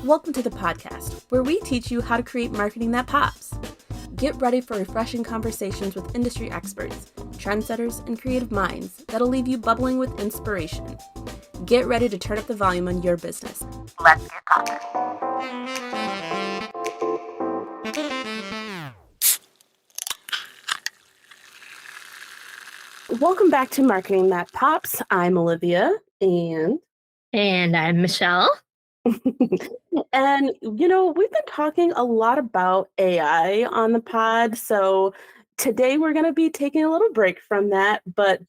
Welcome to the podcast, where we teach you how to create marketing that pops. Get ready for refreshing conversations with industry experts, trendsetters, and creative minds that'll leave you bubbling with inspiration. Get ready to turn up the volume on your business. Let's get talking. Welcome back to Marketing That Pops. I'm Olivia, and I'm Michelle. And, we've been talking a lot about AI on the pod. So today we're going to be taking a little break from that. But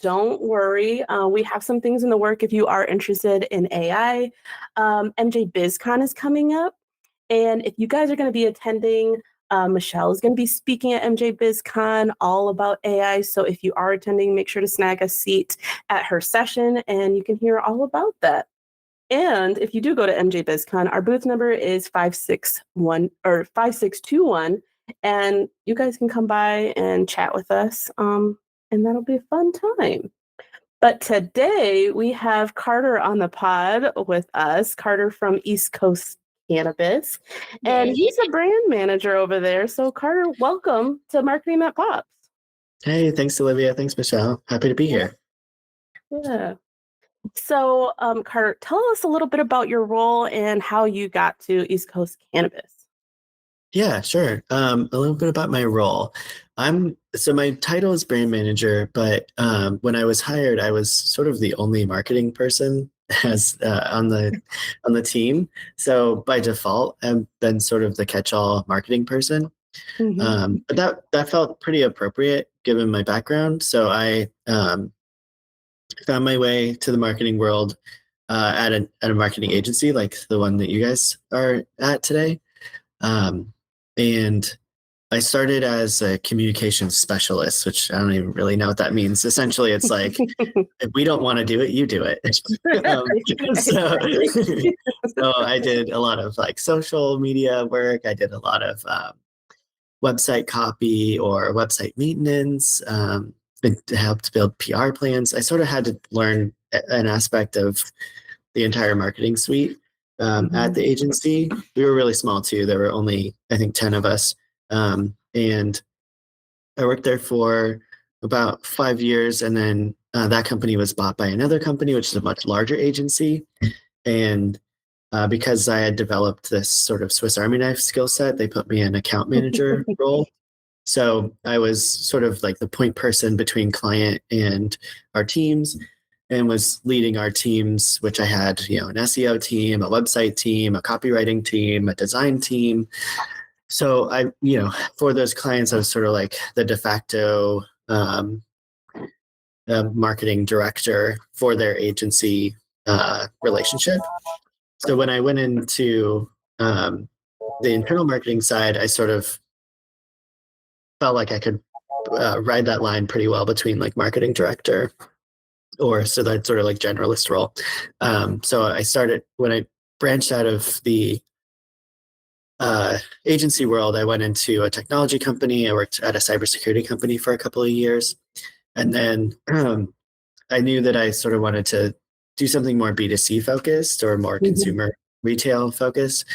don't worry, we have some things in the work if you are interested in AI. MJ BizCon is coming up. And if you guys are going to be attending, Michelle is going to be speaking at MJ BizCon all about AI. So if you are attending, make sure to snag a seat at her session and you can hear all about that. And if you do go to MJ BizCon, our booth number is 5621, and you guys can come by and chat with us, and that'll be a fun time. But today we have Carter on the pod with us, Carter from East Coast Cannabis, and he's a brand manager over there. So Carter, welcome to Marketing That Pops. Hey, thanks, Olivia. Thanks, Michelle. Happy to be here. Yeah. So, Carter, tell us a little bit about your role and how you got to East Coast Cannabis. Yeah, sure. A little bit about my role. So my title is brand manager, but when I was hired, I was sort of the only marketing person as on the team. So by default, I've been sort of the catch-all marketing person. But that felt pretty appropriate given my background. So I found my way to the marketing world at a marketing agency like the one that you guys are at today. And I started as a communications specialist, which I don't even really know what that means. Essentially, it's like, if we don't want to do it, you do it. So I did a lot of like social media work. I did a lot of website copy or website maintenance. It helped build PR plans. I sort of had to learn an aspect of the entire marketing suite at the agency. We were really small too. There were only, I think, 10 of us. And I worked there for about 5 years. And then that company was bought by another company, which is a much larger agency. And because I had developed this sort of Swiss Army knife skill set, they put me in account manager role. So I was sort of like the point person between client and our teams, and was leading our teams, which I had, an SEO team, a website team, a copywriting team, a design team. So I, for those clients, I was sort of like the de facto marketing director for their agency relationship. So when I went into the internal marketing side, I sort of felt like I could ride that line pretty well between like marketing director so that sort of like generalist role. So I started when I branched out of the agency world, I went into a technology company. I worked at a cybersecurity company for a couple of years. And then I knew that I sort of wanted to do something more B2C focused or more consumer retail focused.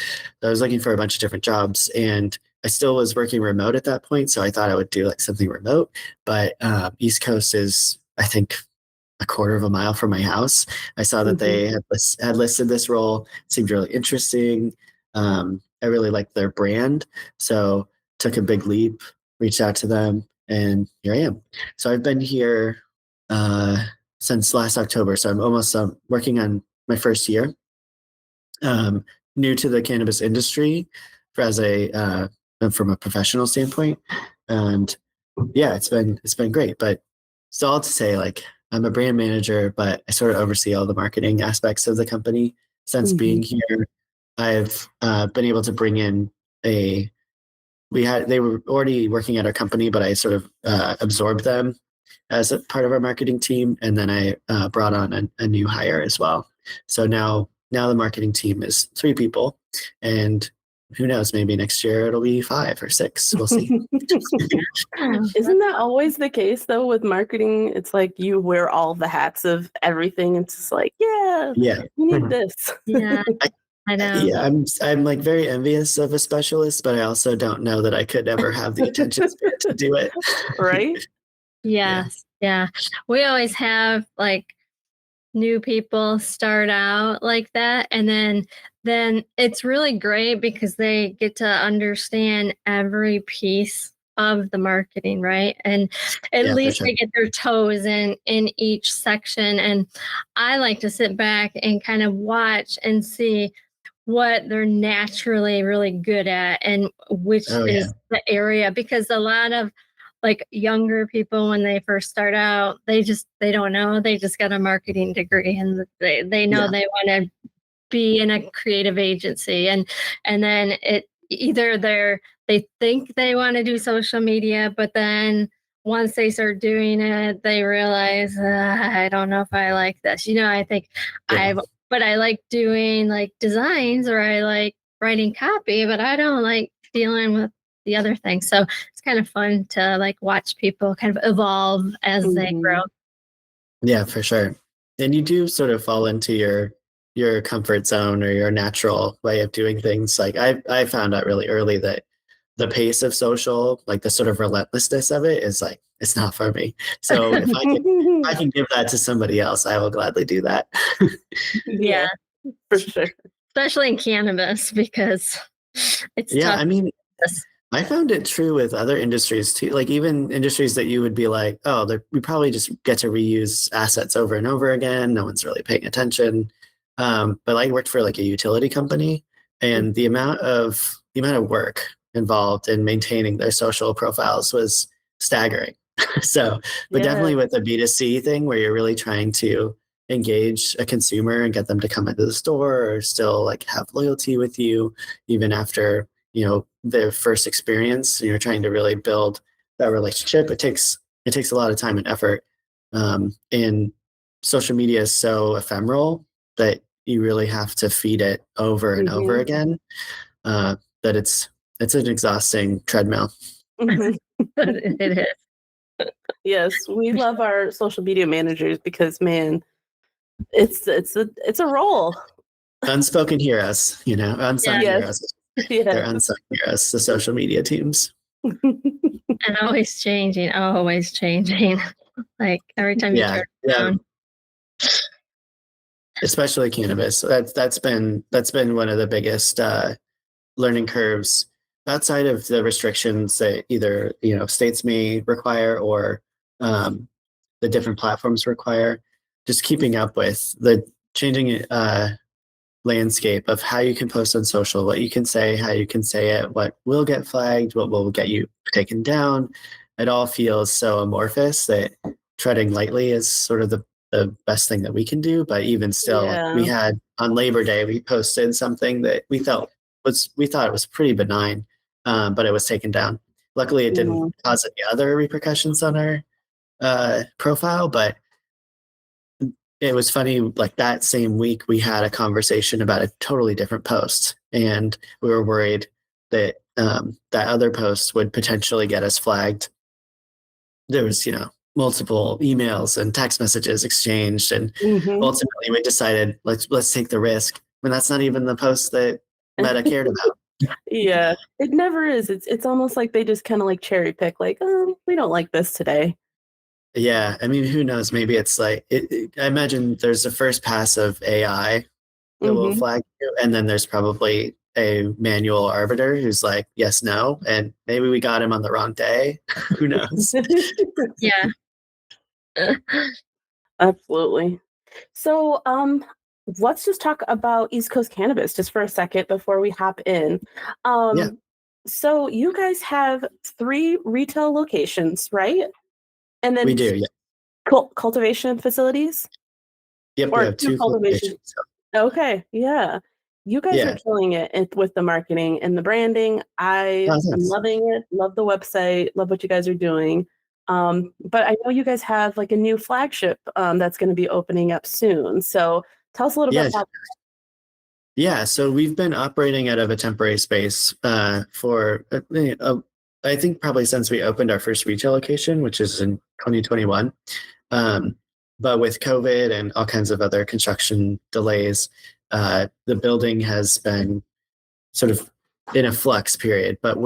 So I was looking for a bunch of different jobs, and I still was working remote at that point. So I thought I would do like something remote, but East Coast is, I think, a quarter of a mile from my house. I saw that they had listed this role. It seemed really interesting. I really liked their brand. So took a big leap, reached out to them, and here I am. So I've been here since last October. So I'm almost working on my first year. New to the cannabis industry from a professional standpoint. And yeah, it's been great. But it's all to say, like, I'm a brand manager, but I sort of oversee all the marketing aspects of the company. Since being here, I've been able to bring in they were already working at our company, but I sort of absorbed them as a part of our marketing team. And then I brought on a new hire as well. So now the marketing team is 3 people, and who knows, maybe next year it'll be 5 or 6. We'll see. Isn't that always the case though with marketing? It's like you wear all the hats of everything. It's just like, yeah, we need this. Yeah. I know. Yeah, I'm like very envious of a specialist, but I also don't know that I could ever have the attention span to do it. Right? Yeah. Yes. Yeah. We always have like new people start out like that, and then it's really great because they get to understand every piece of the marketing, right? And at Yeah, for least sure. they get their toes in each section. And I like to sit back and kind of watch and see what they're naturally really good at and which Oh yeah. is the area, because a lot of like younger people when they first start out, they don't know, they just got a marketing degree and they know Yeah. they want to be in a creative agency, and then it either they think they want to do social media, but then once they start doing it they realize, I don't know if I like this, I think Yeah. I but I like doing like designs, or I like writing copy, but I don't like dealing with the other things. So it's kind of fun to like watch people kind of evolve as they grow. Mhm. Yeah, for sure. And you do sort of fall into your comfort zone or your natural way of doing things. Like I found out really early that the pace of social, like the sort of relentlessness of it is like it's not for me. So if I can give that to somebody else, I will gladly do that. Yeah, Yeah, for sure. especially in cannabis because it's Yeah, tough. I mean, I found it true with other industries too. Like even industries that you would be like, oh, we probably just get to reuse assets over and over again. No one's really paying attention. But I worked for like a utility company, and the amount of work involved in maintaining their social profiles was staggering. So, but Yeah. definitely with a B2C thing where you're really trying to engage a consumer and get them to come into the store or still like have loyalty with you even after their first experience, and you're trying to really build that relationship. It takes a lot of time and effort, and social media is so ephemeral that you really have to feed it over and over Mhm. again, uh, that it's an exhausting treadmill. Mhm. It is. Yes, we For love sure. our social media managers because, man, it's a role. Unspoken heroes, Yeah, unsung Yes. heroes. They're Yes. unsung heroes, the social media teams. and always changing, always changing. Like every time you Yeah, turn yeah, around. especially cannabis. That's been one of the biggest learning curves outside of the restrictions that either states may require or um, the different platforms require. Just keeping up with the changing landscape of how you can post on social, what you can say, how you can say it, what will get flagged, what will get you taken down. It all feels so amorphous that treading lightly is sort of the best thing that we can do. But even still, we Yeah. had on Labor Day, we posted something that we thought it was pretty benign, but it was taken down. Luckily, it didn't Mhm. cause any other repercussions on our profile, but it was funny, like that same week we had a conversation about a totally different post, and we were worried that that other post would potentially get us flagged. There was multiple emails and text messages exchanged, and Mhm. ultimately we decided let's take the risk when that's not even the post that Meta cared about. Yeah, it never is. It's almost like they just kinda, like, cherry pick, like, "Oh, we don't like this today." Yeah, I mean, who knows? Maybe it's like I imagine there's a first pass of AI that will Mhm. flag you, and then there's probably a manual arbiter who's like, yes, no, and maybe we got him on the wrong day. Who knows? Yeah. Absolutely. So, let's just talk about East Coast Cannabis just for a second before we hop in. Yeah, Um, so you guys have 3 retail locations, right? And we then do. Yeah. cultivation facilities? Yep, we Or have 2 two cultivation. cultivation facilities. Okay, yeah. You guys are Yeah. killing it with the marketing and the branding. I Oh, am thanks. loving it, love the website, love what you guys are doing. But I know you guys have, like, a new flagship, that's gonna be opening up soon. So tell us a little bit Yeah, about. yeah. So we've been operating out of a temporary space for I think probably since we opened our first retail location, which is in 2021. Um, but with COVID and all kinds of other construction delays, the building has been sort of in a flux period, but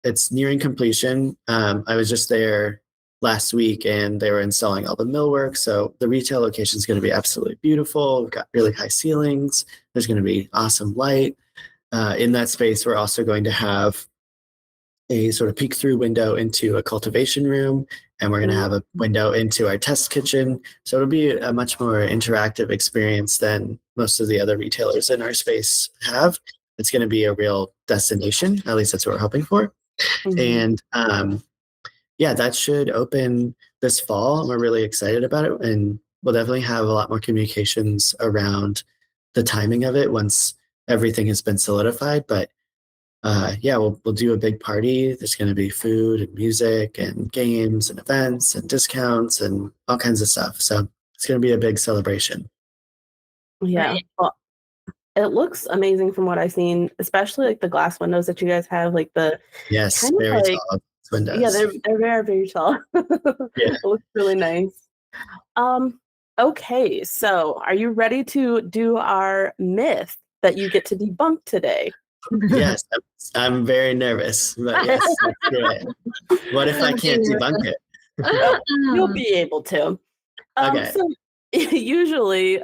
it's nearing completion. I was just there last week and they were installing all the millwork. So the retail location is going to be absolutely beautiful. We've got really high ceilings. There's going to be awesome light. In that space, we're also going to have a sort of peek through window into a cultivation room, and we're going to have a window into our test kitchen. So it'll be a much more interactive experience than most of the other retailers in our space have. It's going to be a real destination. At least that's what we're hoping for. Mhm. And yeah, that should open this fall. We're really excited about it, and we'll definitely have a lot more communications around the timing of it once everything has been solidified. But yeah, we'll do a big party. There's going to be food and music and games and events and discounts and all kinds of stuff. So it's going to be a big celebration. Yeah. Right. Well, it looks amazing from what I've seen, especially like the glass windows that you guys have, like the Yes, kind of very like, tall yeah, windows. they're very, very tall. Yeah. It looks really nice. Um, okay, so are you ready to do our myth that you get to debunk today? Yes, I'm very nervous, but yes, let's do it. What if I Don't be can't debunk nervous. it? You'll be able to. Okay. So usually,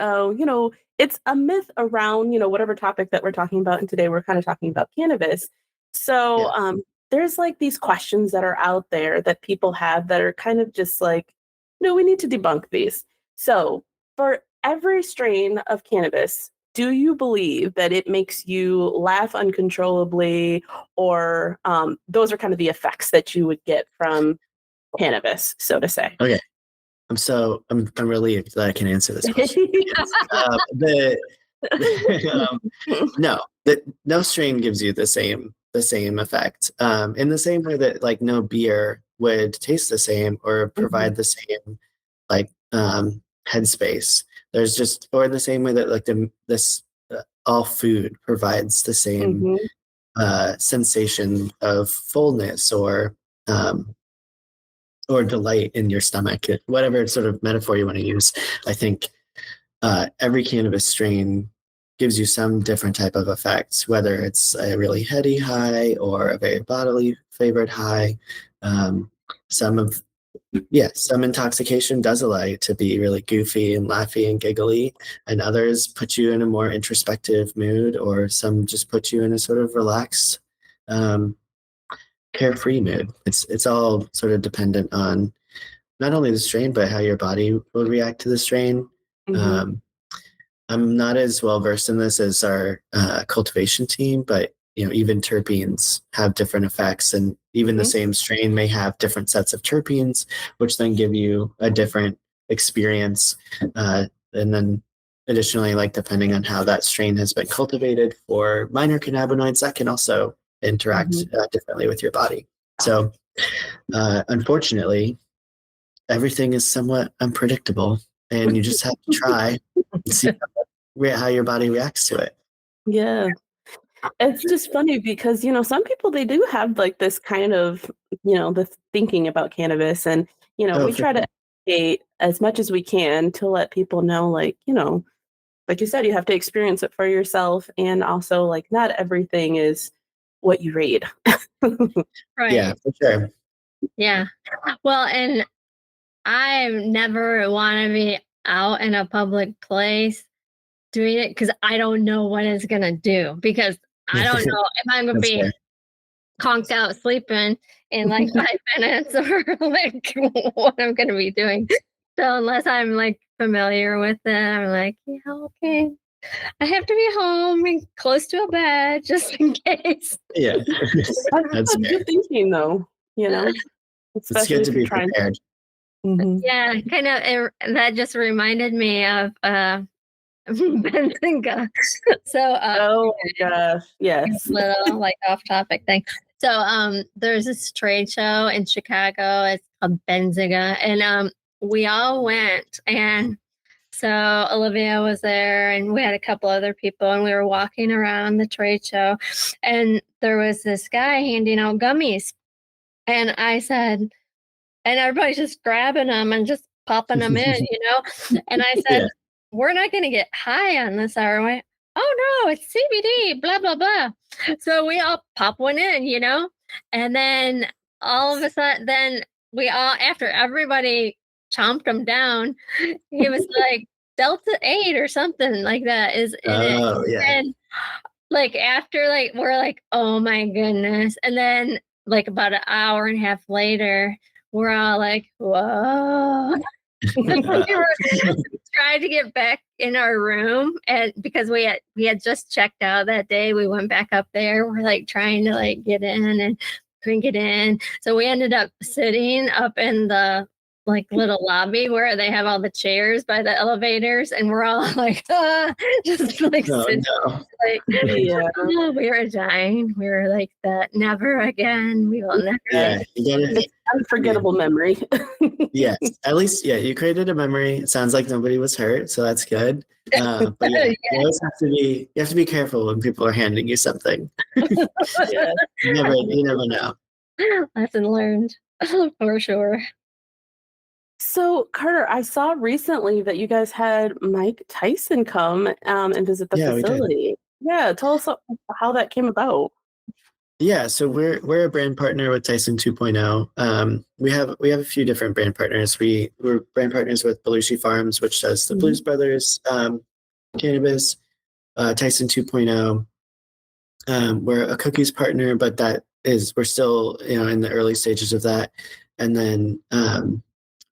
it's a myth around, whatever topic that we're talking about. And today we're kind of talking about cannabis. So Yeah. there's like these questions that are out there that people have that are kind of just like, no, we need to debunk these. So for every strain of cannabis, do you believe that it makes you laugh uncontrollably, or those are kind of the effects that you would get from cannabis, so to say? Okay. I'm relieved that I can answer this question. The no, no strain gives you the same effect. In the same way that like no beer would taste the same or Mhm, provide the same like headspace. There's just or in the same way that like this all food provides the same mhm, sensation of fullness um, or delight in your stomach, whatever sort of metaphor you want to use. I think every cannabis strain gives you some different type of effects, whether it's a really heady high or a very bodily flavored high. Um, some of some intoxication does allow you to be really goofy and laughy and giggly, and others put you in a more introspective mood, or some just put you in a sort of relaxed, um, carefree mood. It's all sort of dependent on not only the strain, but how your body will react to the strain. mhm, Um, I'm not as well versed in this as our cultivation team, but even terpenes have different effects, and even the mhm, same strain may have different sets of terpenes, which then give you a different experience. And then, additionally, like depending on how that strain has been cultivated for minor cannabinoids, that can also interact mhm. differently with your body. So, unfortunately, everything is somewhat unpredictable, and you just have to try and see how your body reacts to it. Yeah. It's just funny because, some people, they do have like this kind of, the thinking about cannabis, and, Oh, we for try to sure. educate as much as we can to let people know, like, like you said, you have to experience it for yourself, and also like not everything is what you read. Yeah, Right. for sure. Yeah. Well, and I never want to be out in a public place doing it because I don't know what it's going to do. Because I don't know if I'm going to That's be fair. conked out sleeping in like 5 minutes or like what I'm going to be doing. So unless I'm like familiar with it, I'm like, yeah, okay. I have to be home and close to a bed just in case. Yeah, that's That's fair. good thinking, though, It's especially good to if you're be trying. prepared. Mhm. Yeah, kind of. That just reminded me of Benzinga. So, Oh my gosh, yes. little like off topic thing. So, there's this trade show in Chicago. It's called Benzinga, and we all went, and so Olivia was there, and we had a couple other people, and we were walking around the trade show, and there was this guy handing out gummies, and I said, and everybody's just grabbing them and just popping them in, And I said, Yeah. we're not going to get high on this, are we? Oh, no, it's CBD, blah, blah, blah. So we all pop one in, And then all of a sudden, then we all, after everybody chomped them down, he was like, Delta 8 or something like that is in it. Oh, yeah. And like after like we're like, oh my goodness. And then like about an hour and a half later, we're all like, whoa. We were trying to get back in our room, and because we had just checked out that day, we went back up there. We're like trying to like get in and couldn't get in. So we ended up sitting up in the like little lobby where they have all the chairs by the elevators, and we're all like, just like Oh, sitting no. like, Yeah. oh, we were dying. We were like that. Never again. We will never. Yeah, you gotta, It's unforgettable memory. yes, at least, yeah, you created a memory. It sounds like nobody was hurt, so that's good. But yeah, Yeah. you always have to be careful when people are handing you something. Yeah. You never know. Lesson learned for sure. So, Carter, I saw recently that you guys had Mike Tyson come and visit the Yeah, we did. facility. Yeah, tell us how that came about. Yeah, so we're a brand partner with Tyson 2.0. We have a few different brand partners. We're brand partners with Belushi Farms, which does the Blues Brothers cannabis. Tyson 2.0. We're a cookies partner, but we're still in the early stages of that. And then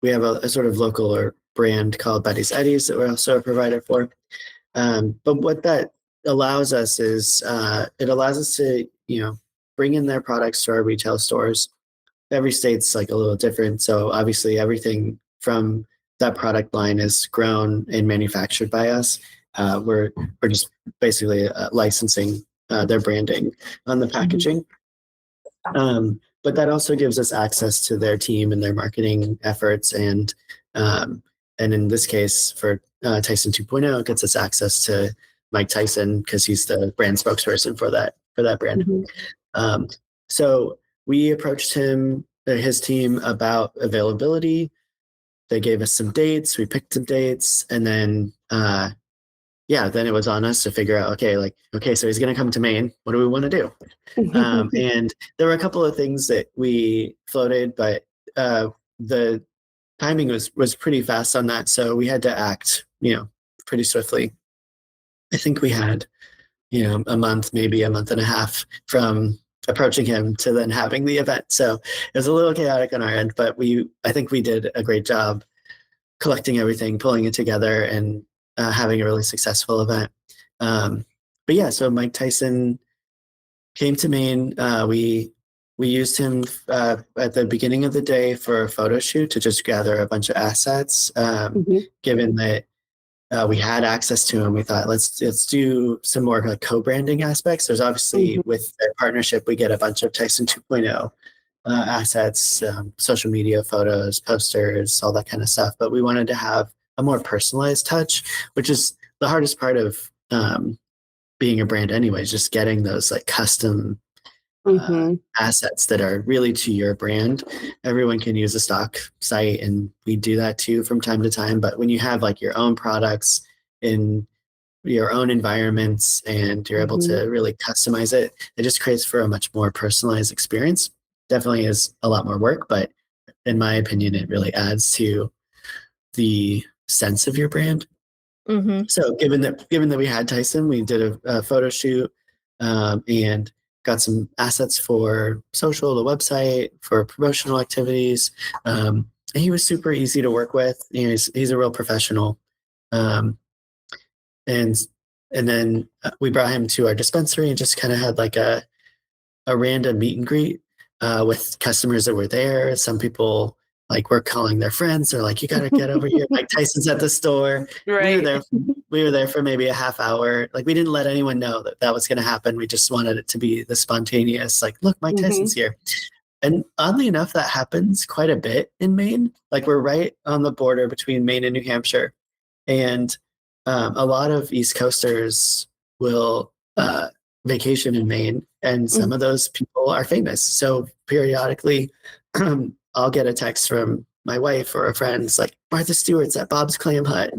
we have a sort of local or brand called Betty's Eddies that we're also a provider for. But what that allows us is it allows us to bring in their products to our retail stores. Every state's like a little different, so obviously everything from that product line is grown and manufactured by us. We're just basically licensing their branding on the packaging. But that also gives us access to their team and their marketing efforts, and in this case for Tyson 2.0, it gets us access to Mike Tyson because he's the brand spokesperson for that brand. So we approached his team about availability. They gave us some dates. We picked some dates, and then then it was on us to figure out, okay, so he's going to come to Maine. What do we want to do? And there were a couple of things that we floated, but the timing was pretty fast on that, so we had to act, pretty swiftly. I think we had, a month, maybe a month and a half from approaching him to then having the event. So it was a little chaotic on our end, but I think we did a great job collecting everything, pulling it together, and having a really successful event. But yeah, so Mike Tyson came to Maine. We used him at the beginning of the day for a photo shoot to just gather a bunch of assets. Given that we had access to him, we thought let's do some more like co-branding aspects. There's obviously with their partnership, we get a bunch of Tyson 2.0 assets, social media photos, posters, all that kind of stuff. But we wanted to have a more personalized touch, which is the hardest part of being a brand anyways, just getting those like custom assets that are really to your brand. Everyone can use a stock site, and we do that too from time to time. But when you have like your own products in your own environments and you're able to really customize it, it just creates for a much more personalized experience. Definitely is a lot more work, but in my opinion, it really adds to the sense of your brand. So given that we had Tyson, we did a photo shoot and got some assets for social, the website, for promotional activities. And he was super easy to work with. He's a real professional. And then we brought him to our dispensary and just kind of had like a random meet and greet with customers that were there. Some people like were calling their friends. They're like, "You got to get over here. Mike Tyson's at the store." Right. We were there for maybe a half hour. Like we didn't let anyone know that was going to happen. We just wanted it to be the spontaneous, like, "Look, Mike Tyson's here." And oddly enough, that happens quite a bit in Maine. Like we're right on the border between Maine and New Hampshire. And a lot of East Coasters will vacation in Maine, and some of those people are famous. So periodically, I'll get a text from my wife or a friend. It's like, Martha Stewart's at Bob's Clam Hut.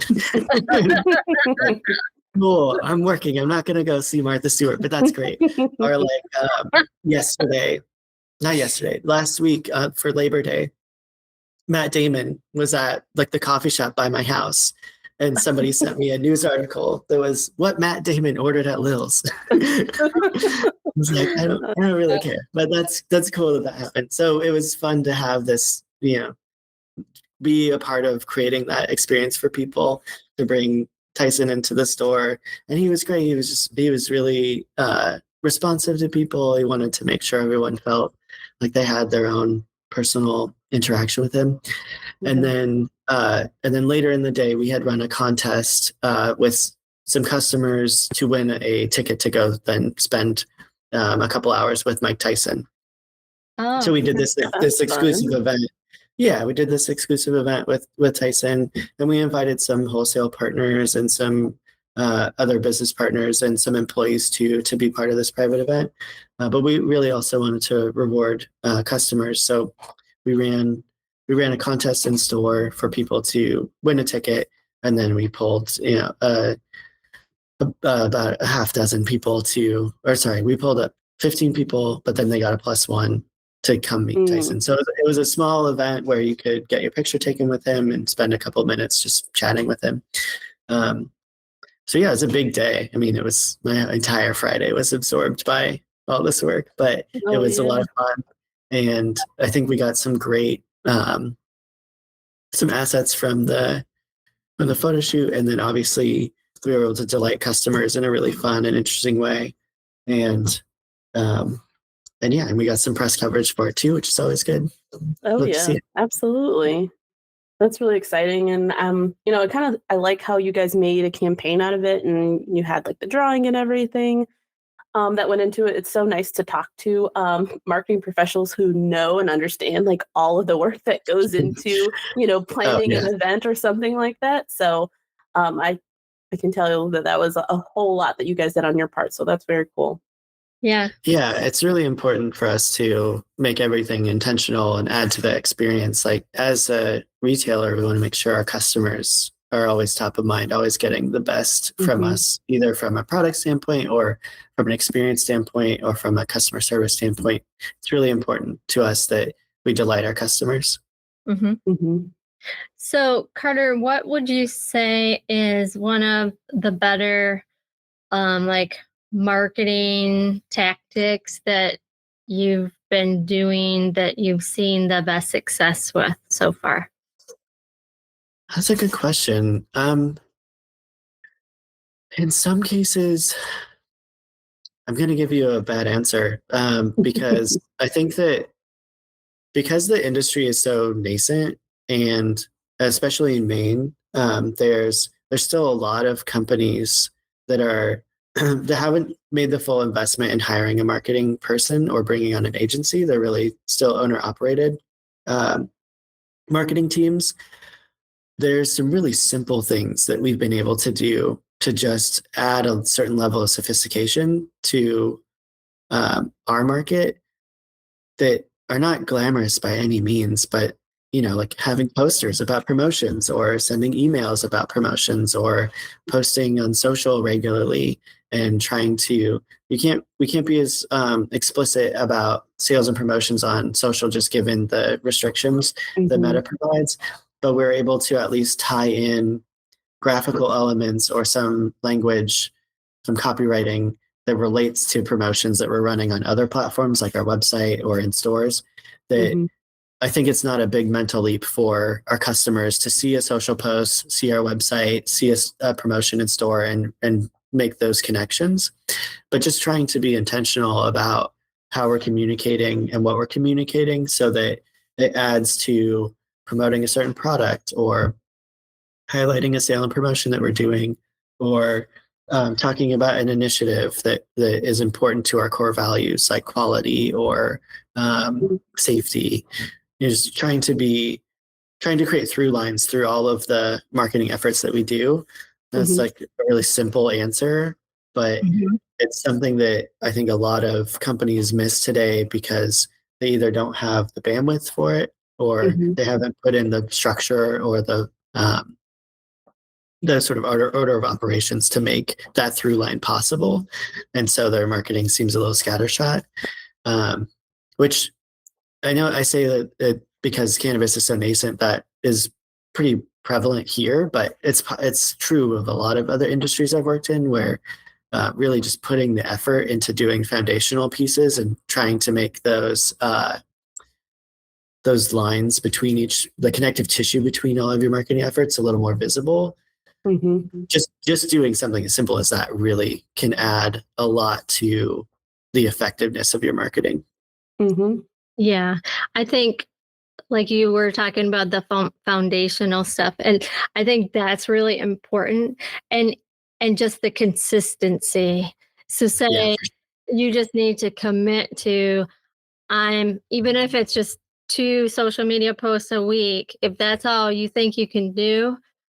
Cool. I'm working. I'm not going to go see Martha Stewart, but that's great. Or like not yesterday, last week for Labor Day, Matt Damon was at like the coffee shop by my house, and somebody sent me a news article that was what Matt Damon ordered at Lil's. I was like, I don't really care, but that's cool that happened. So it was fun to have this, be a part of creating that experience for people, to bring Tyson into the store. And he was great. He was really responsive to people. He wanted to make sure everyone felt like they had their own personal interaction with him. And then later in the day, we had run a contest with some customers to win a ticket to go then spend a couple hours with Mike Tyson. Oh, So we did this exclusive fun. event. Yeah, we did this exclusive event with Tyson, and we invited some wholesale partners and some other business partners and some employees to be part of this private event. But we really also wanted to reward customers, so we ran a contest in store for people to win a ticket, and then we pulled about a half dozen people we pulled up 15 people, but then they got a +1 to come meet Tyson. So it was a small event where you could get your picture taken with him and spend a couple minutes just chatting with him. So yeah, it was a big day. I mean, it was my entire Friday was absorbed by all this work, but it was a lot of fun. And I think we got some great, some assets from the photo shoot. And then obviously we were able to delight customers in a really fun and interesting way. And yeah, and we got some press coverage for it too, which is always good. Oh yeah, absolutely. That's really exciting. And I like how you guys made a campaign out of it, and you had like the drawing and everything that went into it. It's so nice to talk to marketing professionals who know and understand like all of the work that goes into planning an event or something like that. So I can tell you that was a whole lot that you guys did on your part. So that's very cool. Yeah. Yeah, it's really important for us to make everything intentional and add to the experience. Like as a retailer, we want to make sure our customers are always top of mind, always getting the best from us, either from a product standpoint or from an experience standpoint or from a customer service standpoint. It's really important to us that we delight our customers. So Carter, what would you say is one of the better like marketing tactics that you've been doing that you've seen the best success with so far? That's a good question. In some cases, I'm going to give you a bad answer because I think that because the industry is so nascent, and especially in Maine, there's still a lot of companies that are that haven't made the full investment in hiring a marketing person or bringing on an agency. They're really still owner operated marketing teams. There's some really simple things that we've been able to do to just add a certain level of sophistication to our market that are not glamorous by any means, but like having posters about promotions or sending emails about promotions or posting on social regularly and trying to we can't be as explicit about sales and promotions on social just given the restrictions that Meta provides, but we're able to at least tie in graphical elements or some language, some copywriting that relates to promotions that we're running on other platforms like our website or in stores. That I think it's not a big mental leap for our customers to see a social post, see our website, see a promotion in store and make those connections. But just trying to be intentional about how we're communicating and what we're communicating so that it adds to promoting a certain product or highlighting a sale and promotion that we're doing or talking about an initiative that is important to our core values like quality or safety. Just trying to create through lines through all of the marketing efforts that we do. That's like a really simple answer, but it's something that I think a lot of companies miss today because they either don't have the bandwidth for it or they haven't put in the structure or the um, the sort of order of operations to make that through line possible. And so their marketing seems a little scattershot, which I know I say that because cannabis is so nascent, that is pretty prevalent here, but it's true of a lot of other industries I've worked in where really just putting the effort into doing foundational pieces and trying to make those lines between the connective tissue between all of your marketing efforts a little more visible. Mm-hmm. Just doing something as simple as that really can add a lot to the effectiveness of your marketing. Mm-hmm. Yeah. I think like you were talking about the foundational stuff, and I think that's really important, and just the consistency. So Yeah, say you just need to commit to, even if it's just 2 social media posts a week, if that's all you think you can do,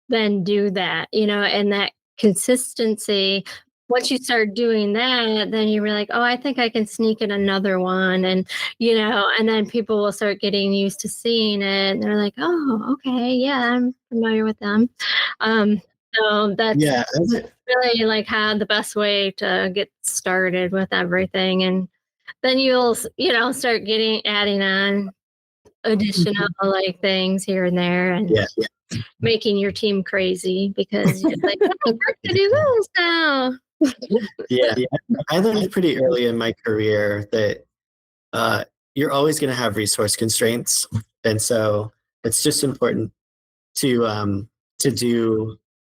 then do that, and that consistency. Once you start doing that, then you're like, "Oh, I think I can sneak in another one," and then people will start getting used to seeing it, and they're like, "Oh, okay, yeah, I'm familiar with them." So that's yeah, really, like, how the best way to get started with everything, and then you'll start adding on additional, like, things here and there, and yeah, making your team crazy because you're like, "Oh, we're gonna do this now." yeah. I learned pretty early in my career that uh, you're always going to have resource constraints, and so it's just important to do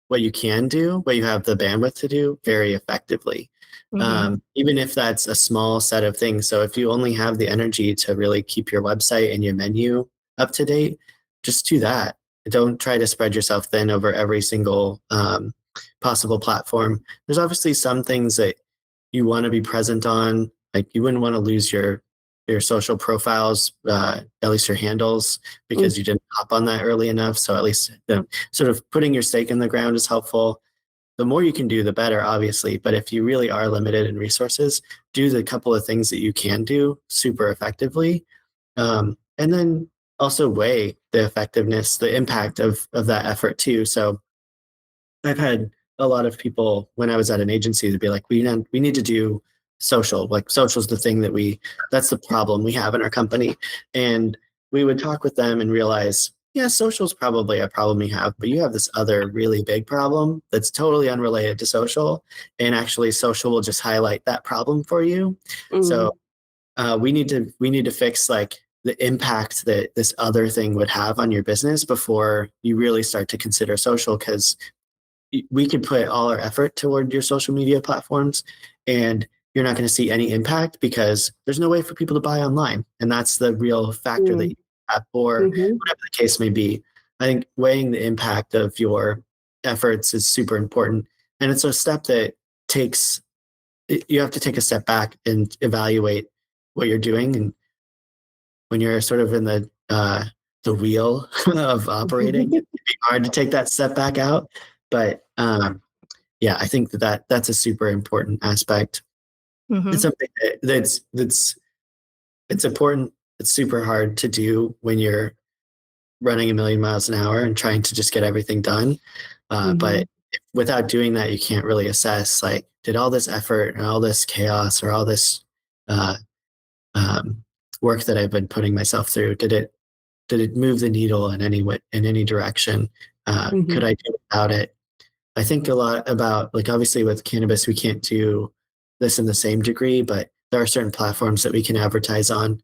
what you can do, what you have the bandwidth to do very effectively. Mhm. Even if that's a small set of things. So if you only have the energy to really keep your website and your menu up to date, just do that. Don't try to spread yourself thin over every single possible platform. There's obviously some things that you want to be present on. Like you wouldn't want to lose your social profiles, at least your handles, because you didn't hop on that early enough. So at least sort of putting your stake in the ground is helpful. The more you can do, the better, obviously. But if you really are limited in resources, do the couple of things that you can do super effectively. And then also weigh the effectiveness, the impact of that effort too. So I've had a lot of people when I was at an agency to be like, we need to do social. Like social's the thing that's the problem we have in our company. And we would talk with them and realize, yeah, social's probably a problem you have, but you have this other really big problem that's totally unrelated to social. And actually social will just highlight that problem for you. Mm-hmm. So we need to fix like the impact that this other thing would have on your business before you really start to consider social, because we could put all our effort toward your social media platforms and you're not going to see any impact because there's no way for people to buy online. And that's the real factor that you have, or Mm-hmm. whatever the case may be. I think weighing the impact of your efforts is super important. And it's a step that takes, you have to take a step back and evaluate what you're doing. And when you're sort of in the wheel of operating, Mm-hmm. it can be hard to take that step back out. But yeah, I think that's a super important aspect. It's Mhm. something that's it's important. It's super hard to do when you're running a million miles an hour and trying to just get everything done. But without doing that, you can't really assess like, did all this effort and all this chaos or all this uh, um, work that I've been putting myself through, did it move the needle in any way, in any direction? Mm-hmm. Could I do without it? I think a lot about, like, obviously with cannabis, we can't do this in the same degree, but there are certain platforms that we can advertise on.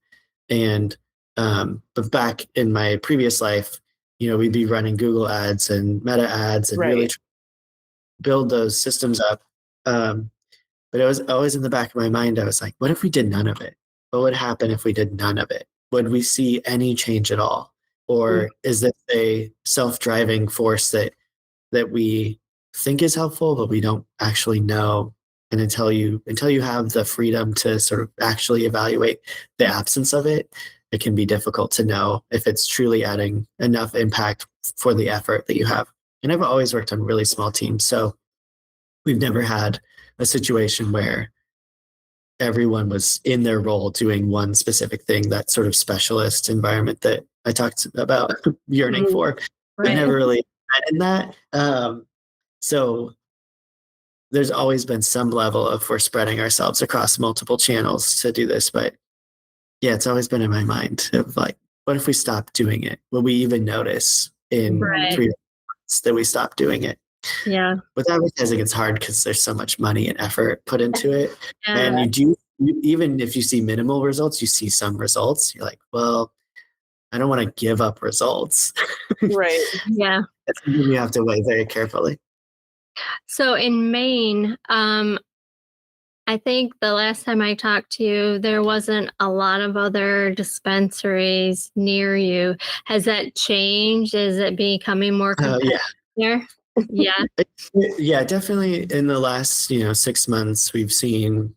And, but back in my previous life, we'd be running Google ads and meta ads and really Right. build those systems up. Um, but it was always in the back of my mind. I was like, what if we did none of it? What would happen if we did none of it? Would we see any change at all? Or is this a self-driving force that we think is helpful, but we don't actually know. And until you have the freedom to sort of actually evaluate the absence of it, it can be difficult to know if it's truly adding enough impact for the effort that you have. And I've always worked on really small teams, so we've never had a situation where everyone was in their role doing one specific thing, that sort of specialist environment that I talked about yearning Mm-hmm. for. We've Right. never really in that. So there's always been some level of we're spreading ourselves across multiple channels to do this, but yeah, it's always been in my mind of like, what if we stop doing it? Will we even notice in Right. 3 months that we stopped doing it? Yeah. With advertising, it's hard because there's so much money and effort put into it. Yeah. And even if you see minimal results, you see some results. You're like, well, I don't want to give up results. Right. Yeah. It's something you have to weigh very carefully. So in Maine, I think the last time I talked to you, there wasn't a lot of other dispensaries near you. Has that changed? Is it becoming more competitive Yeah. there? Yeah. Yeah, definitely in the last, 6 months, we've seen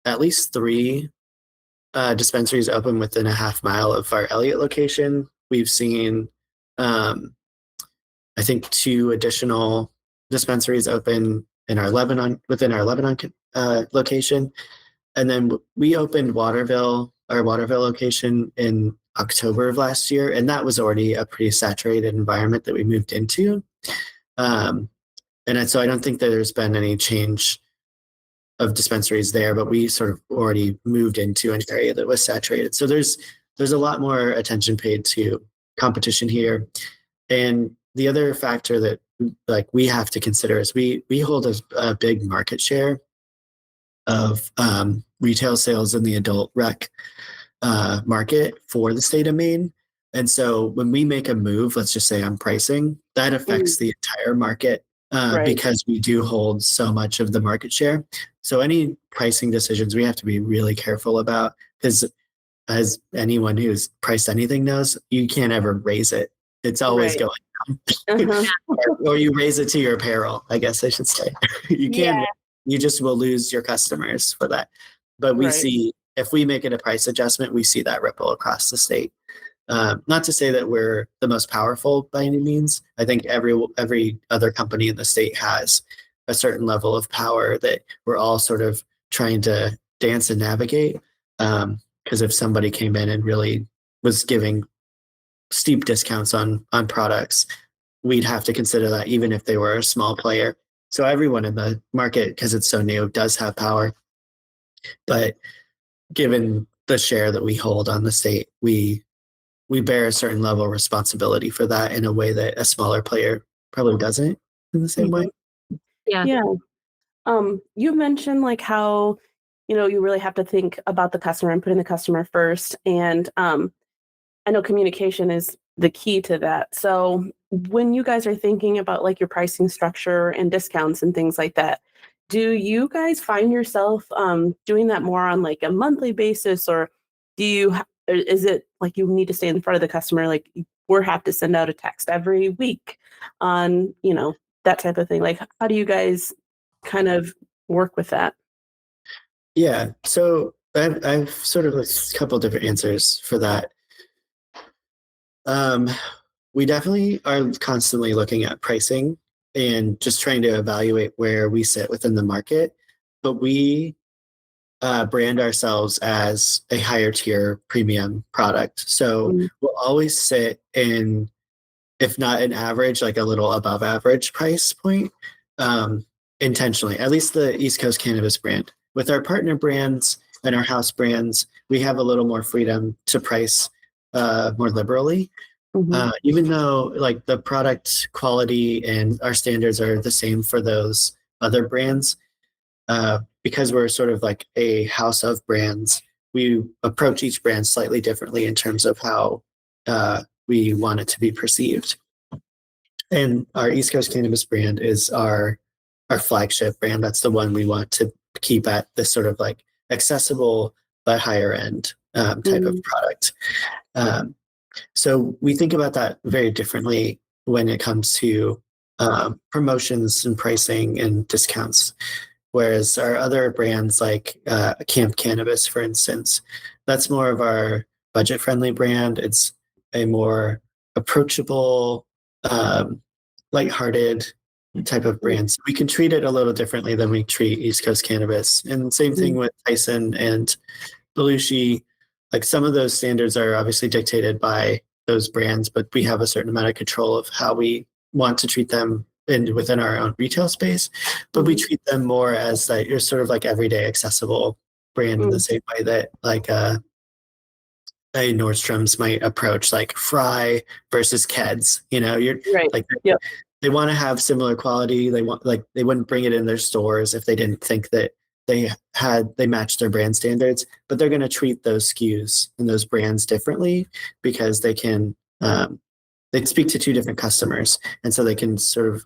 at least 3 dispensaries open within a half mile of our Elliott location. We've seen, I think, 2 additional dispensaries open in our Lebanon within our Lebanon location, and then we opened our Waterville location in October of last year, and that was already a pretty saturated environment that we moved into. Um, and so I don't think that there's been any change of dispensaries there, but we sort of already moved into an area that was saturated. So there's a lot more attention paid to competition here. And the other factor that like we have to consider is we hold a big market share of retail sales in the adult rec market for the state of Maine. And so when we make a move, let's just say on pricing, that affects the entire market Right. because we do hold so much of the market share. So any pricing decisions we have to be really careful about because as anyone who's priced anything knows, you can't ever raise it. It's always Right. going Uh-huh. or you raise it to your peril, I guess I should say. You Yeah. can, you just will lose your customers for that. But we Right. see if we make it a price adjustment, we see that ripple across the state. Not to say that we're the most powerful by any means. I think every other company in the state has a certain level of power that we're all sort of trying to dance and navigate. Because if somebody came in and really was giving steep discounts on products, we'd have to consider that even if they were a small player. So everyone in the market, because it's so new, does have power. But given the share that we hold on the state, we bear a certain level of responsibility for that in a way that a smaller player probably doesn't in the same way. Mhm. Yeah. Yeah. You mentioned like how, you really have to think about the customer and putting the customer first. And I know communication is the key to that. So when you guys are thinking about like your pricing structure and discounts and things like that, do you guys find yourself doing that more on like a monthly basis, or or is it like you need to stay in front of the customer, like we're have to send out a text every week on, that type of thing? Like, how do you guys kind of work with that? Yeah. So I've sort of a couple different answers for that. Um, we definitely are constantly looking at pricing and just trying to evaluate where we sit within the market. But we brand ourselves as a higher tier premium product. So Mm, we'll always sit in, if not an average, like a little above average price point, um, intentionally, at least the East Coast Cannabis brand. With our partner brands and our house brands, we have a little more freedom to price more liberally. mhm, Even though like the product quality and our standards are the same for those other brands, because we're sort of like a house of brands, we approach each brand slightly differently in terms of how we want it to be perceived. And our East Coast Cannabis brand is our flagship brand. That's the one we want to keep at this sort of like accessible but higher end type of mhm, product. Um, so we think about that very differently when it comes to promotions and pricing and discounts. Whereas our other brands like Camp Cannabis, for instance, that's more of our budget friendly brand. It's a more approachable, um, lighthearted type of mm, brand. So we can treat it a little differently than we treat East Coast Cannabis. And same thing mm, with Tyson and Belushi. Like some of those standards are obviously dictated by those brands, but we have a certain amount of control of how we want to treat them within our own retail space, but we Mhm. treat them more as like you're sort of like everyday accessible brand in the Mm. same way that like a Nordstrom's might approach like Fry versus Keds. You know, you're Right. like Yep. they want to have similar quality. They want like they wouldn't bring it in their stores if they didn't think that they matched their brand standards. But they're going to treat those SKUs and those brands differently because they speak to two different customers, and so they can sort of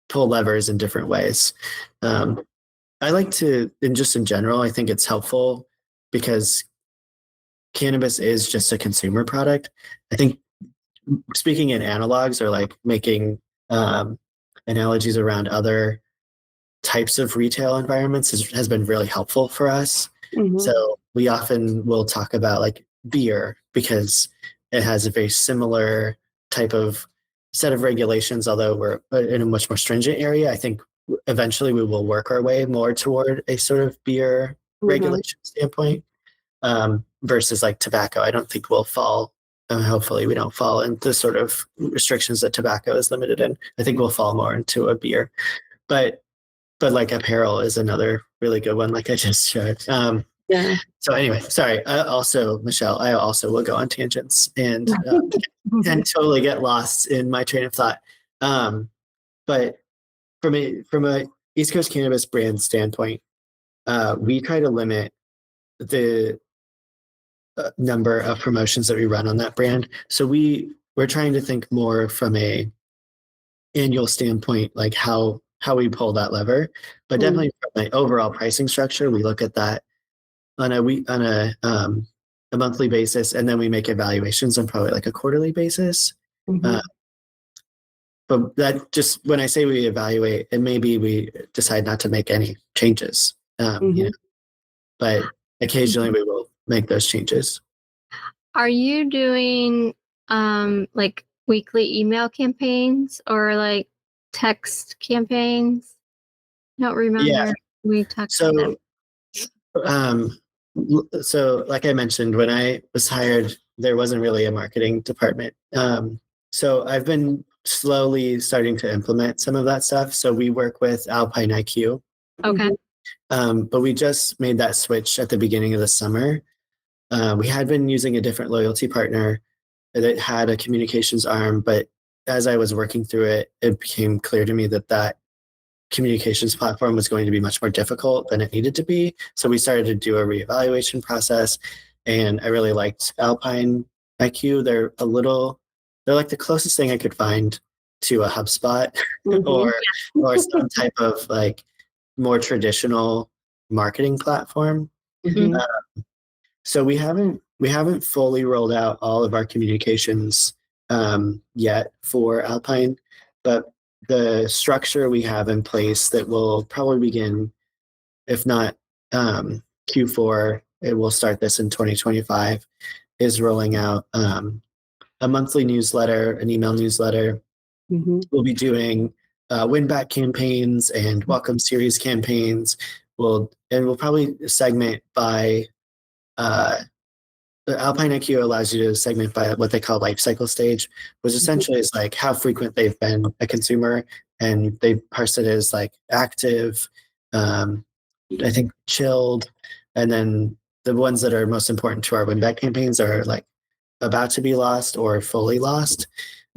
pull levers in different ways. Um, I like to, and just in general, I think it's helpful because cannabis is just a consumer product. I think speaking in analogs or like making um, analogies around other types of retail environments has been really helpful for us. Mhm. So we often will talk about like beer because it has a very similar type of set of regulations, although we're in a much more stringent area. I think eventually we will work our way more toward a sort of beer Mhm. regulation standpoint versus like tobacco. I don't think we'll fall. Hopefully, we don't fall into sort of restrictions that tobacco is limited in. I think we'll fall more into a beer, but like apparel is another really good one, like I just shared. Yeah. So anyway, sorry. Also, Michelle, I also will go on tangents and totally get lost in my train of thought. But from a East Coast Cannabis brand standpoint, we try to limit the number of promotions that we run on that brand. So we're trying to think more from a annual standpoint, like how we pull that lever. But Mm. definitely from an overall pricing structure, we look at that on a monthly basis, and then we make evaluations on probably like a quarterly basis. Uh, Mhm. but that just when I say we evaluate, and maybe we decide not to make any changes. Mhm. But occasionally we will make those changes. Are you doing like weekly email campaigns or like text campaigns? I don't Yeah. remember. We talked about that. So Um, so like I mentioned, when I was hired, there wasn't really a marketing department. So I've been slowly starting to implement some of that stuff. So we work with Alpine IQ, Okay. Mhm. but we just made that switch at the beginning of the summer. We had been using a different loyalty partner that had a communications arm, but as I was working through it, it became clear to me that communications platform was going to be much more difficult than it needed to be. So we started to do a reevaluation process, and I really liked Alpine IQ. They're like the closest thing I could find to a HubSpot Mhm. or some type of like more traditional marketing platform. Mhm. So we haven't fully rolled out all of our communications yet for Alpine, but the structure we have in place that will probably begin, if not Q4, it will start this in 2025, is rolling out a monthly newsletter, an email newsletter. Mhm. We'll be doing win back campaigns and welcome series campaigns. We'll probably segment by uh, the Alpine IQ allows you to segment by what they call life cycle stage, which Mhm. essentially is like how frequent they've been a consumer, and they parse it as like active, um, I think chilled, and then the ones that are most important to our win back campaigns are like about to be lost or fully lost.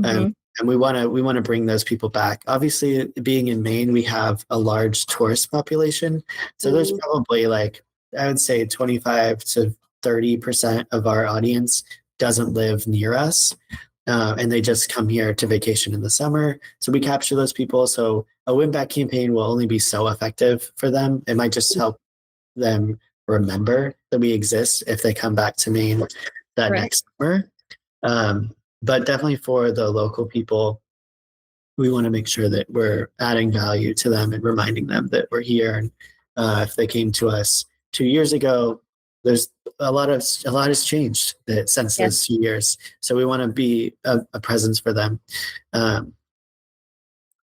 Um, Mhm. and we want to bring those people back. Obviously, being in Maine, we have a large tourist population, so there's Mhm. probably like I would say 25 to 30% of our audience doesn't live near us, and they just come here to vacation in the summer. So we capture those people. So a win back campaign will only be so effective for them. It might just help them remember that we exist if they come back to Maine that Right. next summer. But definitely for the local people, we want to make sure that we're adding value to them and reminding them that we're here. And if they came to us 2 years ago, there's a lot has changed since Yeah. those 2 years. So we want to be a presence for them. Um,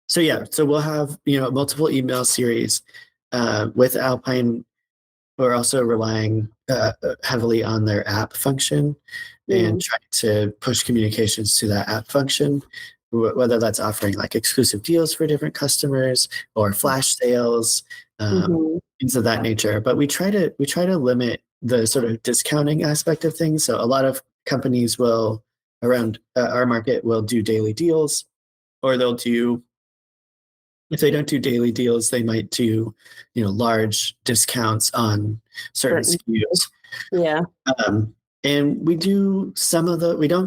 so yeah, so we'll have multiple email series with Alpine. We're also relying heavily on their app function and Mm. trying to push communications to that app function. whether that's offering like exclusive deals for different customers or flash sales, Mhm. things of that nature. But we try to limit the sort of discounting aspect of things. So a lot of companies will around our market will do daily deals, or they'll do, if they don't do daily deals, they might do, large discounts on certain Certain. SKUs. Yeah. Um, and we don't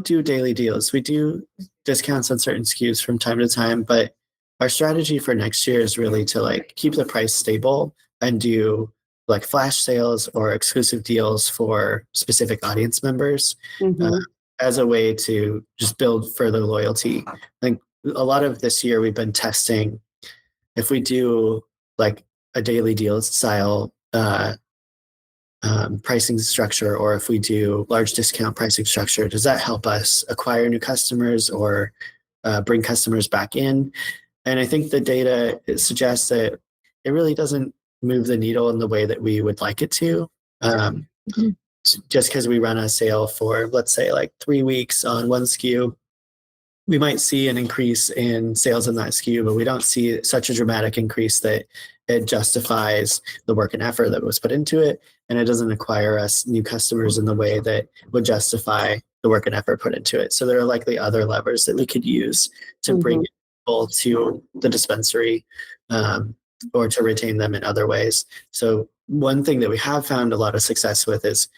do daily deals. We do discounts on certain SKUs from time to time, but our strategy for next year is really to like keep the price stable and do like flash sales or exclusive deals for specific audience members, uh, Mhm. as a way to just build further loyalty. I think a lot of this year we've been testing if we do like a daily deal style pricing structure, or if we do large discount pricing structure, does that help us acquire new customers or bring customers back in? And I think the data suggests that it really doesn't move the needle in the way that we would like it to. Um, Mhm. just because we run a sale for, let's say, like 3 weeks on one SKU, we might see an increase in sales in that SKU, but we don't see such a dramatic increase that it justifies the work and effort that was put into it. And it doesn't acquire us new customers in the way that would justify the work and effort put into it. So there are likely other levers that we could use to bring Mhm. people to the dispensary, um, or to retain them in other ways. So one thing that we have found a lot of success with is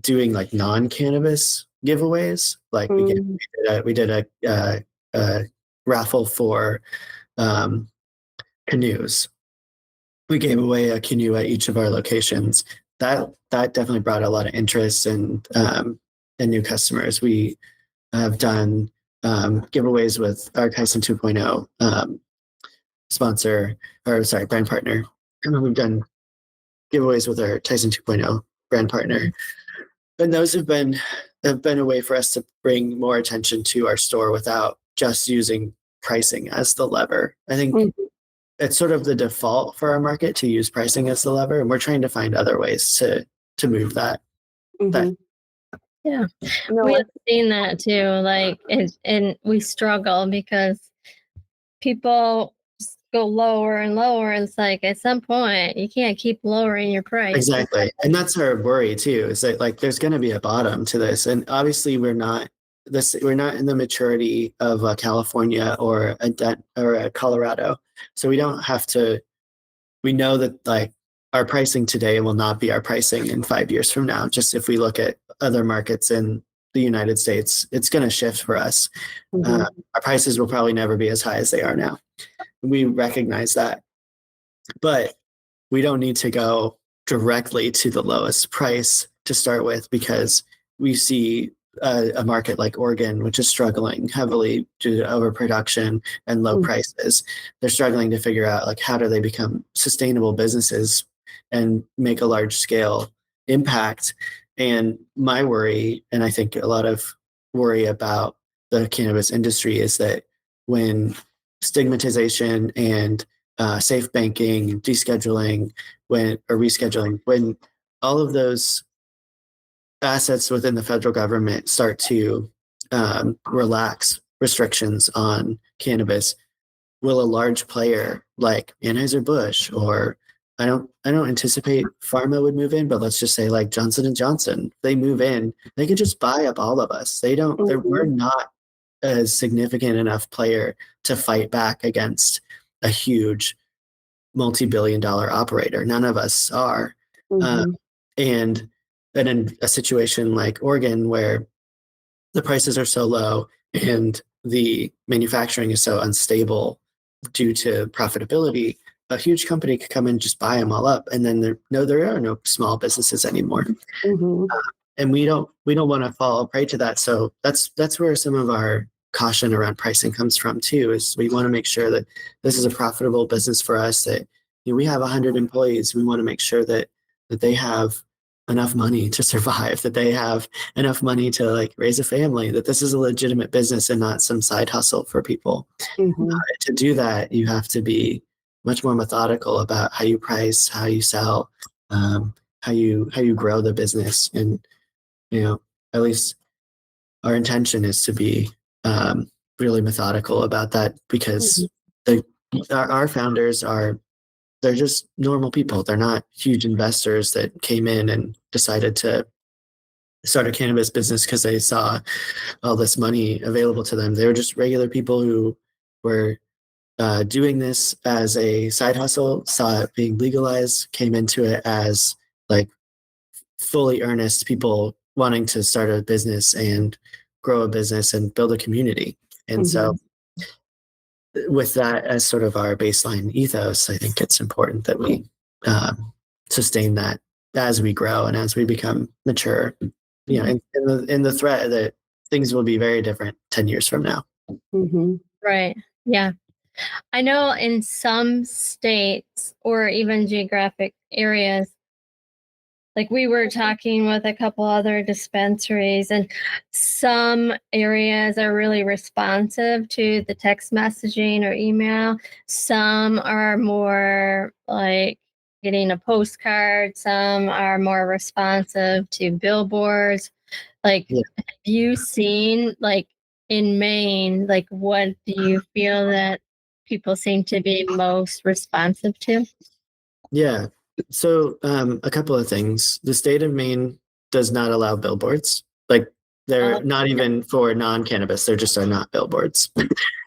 doing like non-cannabis giveaways. Like Mm. we did a raffle for um, canoes. We gave away a canoe at each of our locations. That definitely brought a lot of interest and new customers. We have done giveaways with our Tyson 2.0 sponsor, or sorry, brand partner. We've done giveaways with our Tyson 2.0 brand partner. And those have been a way for us to bring more attention to our store without just using pricing as the lever. I think Mhm. it's sort of the default for our market to use pricing as the lever, and we're trying to find other ways to move that. Mhm. Yeah. We No, have seen that too. Like, and we struggle because people just go lower and lower. It's like at some point you can't keep lowering your price. Exactly. And that's our worry too, is that like there's going to be a bottom to this. And obviously we're not in the maturity of California or a Colorado. So we know that like our pricing today will not be our pricing in 5 years from now. Just if we look at other markets in the United States, it's going to shift for us. Mhm. Our prices will probably never be as high as they are now. We recognize that, but we don't need to go directly to the lowest price to start with, because we see a market like Oregon, which is struggling heavily due to overproduction and low Mm. prices. They're struggling to figure out like how do they become sustainable businesses and make a large scale impact. And my worry, and I think a lot of worry about the cannabis industry, is that when stigmatization and safe banking, descheduling, rescheduling, when all of those assets within the federal government start to relax restrictions on cannabis, will a large player like Anheuser-Busch, or I don't anticipate pharma would move in, but let's just say like Johnson and Johnson, they move in, they could just buy up all of us. We're Mhm. not a significant enough player to fight back against a huge multi-billion-dollar operator. None of us are. Uh, Mhm. and then in a situation like Oregon, where the prices are so low and the manufacturing is so unstable due to profitability, a huge company could come and just buy them all up, and then there are no small businesses anymore. Mhm. And we don't want to fall prey to that. So that's where some of our caution around pricing comes from too. Is we want to make sure that this is a profitable business for us. That we have 100 employees. We want to make sure that they have enough money to survive. That they have enough money to like raise a family. That this is a legitimate business and not some side hustle for people. Mhm. To do that, you have to be much more methodical about how you price, how you sell, um, how you grow the business. And you know, at least our intention is to be really methodical about that because Mhm. the our founders are they're just normal people. They're not huge investors that came in and decided to start a cannabis business because they saw all this money available to them. They were just regular people who were doing this as a side hustle, saw it being legalized, came into it as like fully earnest people wanting to start a business and grow a business and build a community. And so, Mhm. with that as sort of our baseline ethos, I think it's important that we sustain that as we grow and as we become mature. You know, in the threat that things will be very different 10 years from now. Mhm. Right. Yeah. I know in some states or even geographic areas, like we were talking with a couple other dispensaries, and some areas are really responsive to the text messaging or email. Some are more like getting a postcard, some are more responsive to billboards. Like, Yeah. have you seen, like, in Maine, like, what do you feel that people seem to be most responsive to? Yeah. So, a couple of things. The state of Maine does not allow billboards. Like, they're Oh, not even for non-cannabis. There just are not billboards.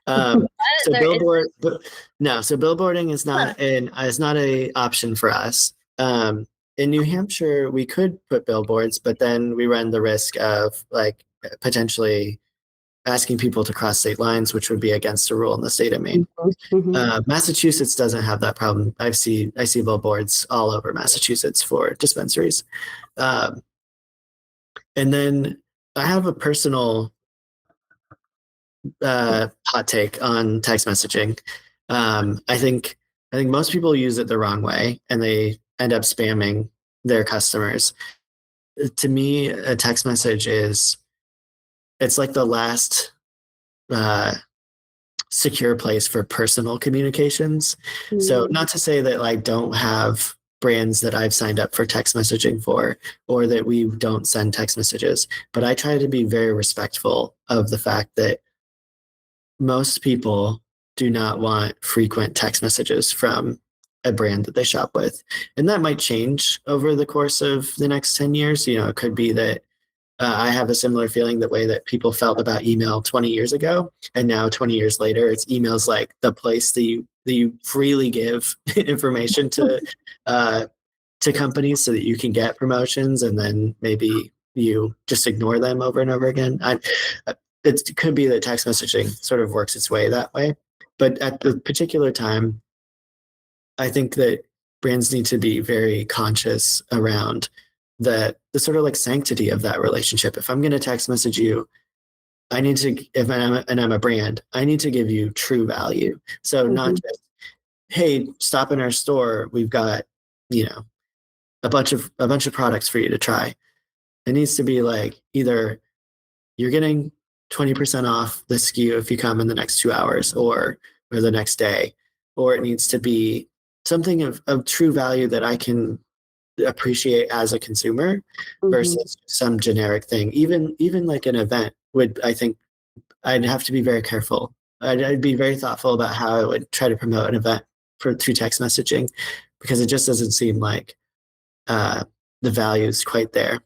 Um, what? so There is. no. So billboarding Huh. is not a option for us. In New Hampshire, we could put billboards, but then we run the risk of like potentially asking people to cross state lines, which would be against a rule in the state of Maine. Mhm. Mhm. Massachusetts doesn't have that problem. I see billboards all over Massachusetts for dispensaries. Um, and then I have a personal hot take on text messaging. I think most people use it the wrong way, and they end up spamming their customers. To me, a text message is it's like the last uh, secure place for personal communications. So Mhm. not to say that I don't have brands that I've signed up for text messaging for or that we don't send text messages, but I try to be very respectful of the fact that most people do not want frequent text messages from a brand that they shop with. And that might change over the course of the next 10 years. You know, it could be that I have a similar feeling the way that people felt about email 20 years ago. And now 20 years later, it's emails like the place that you freely give information uh, to companies so that you can get promotions and then maybe you just ignore them over and over again. It could be that text messaging sort of works its way that way. But at the particular time, I think that brands need to be very conscious around the sort of like sanctity of that relationship. If I'm going to text message you, I need to if I'm a brand, I need to give you true value. So not Mhm. just hey, stop in our store. We've got you know a bunch of products for you to try. It needs to be like either you're getting 20% off the SKU if you come in the next 2 hours or the next day, or it needs to be something of true value that I can appreciate as a consumer Mhm. versus some generic thing. Even like an event would I think I'd have to be very careful. I'd be very thoughtful about how I would try to promote an event for through text messaging because it just doesn't seem like uh, the value is quite there.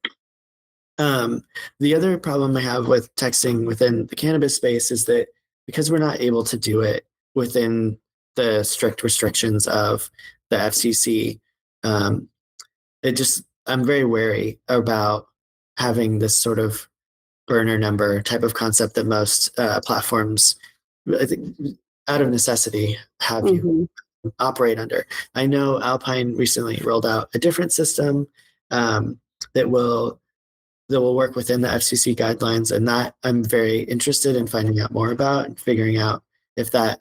Um, the other problem I have with texting within the cannabis space is that because we're not able to do it within the strict restrictions of the FCC, um, it just I'm very wary about having this sort of burner number type of concept that most platforms, I think, out of necessity, have you Mhm. operate under. I know Alpine recently rolled out a different system um, that will that will work within the FCC guidelines, and that I'm very interested in finding out more about and figuring out if that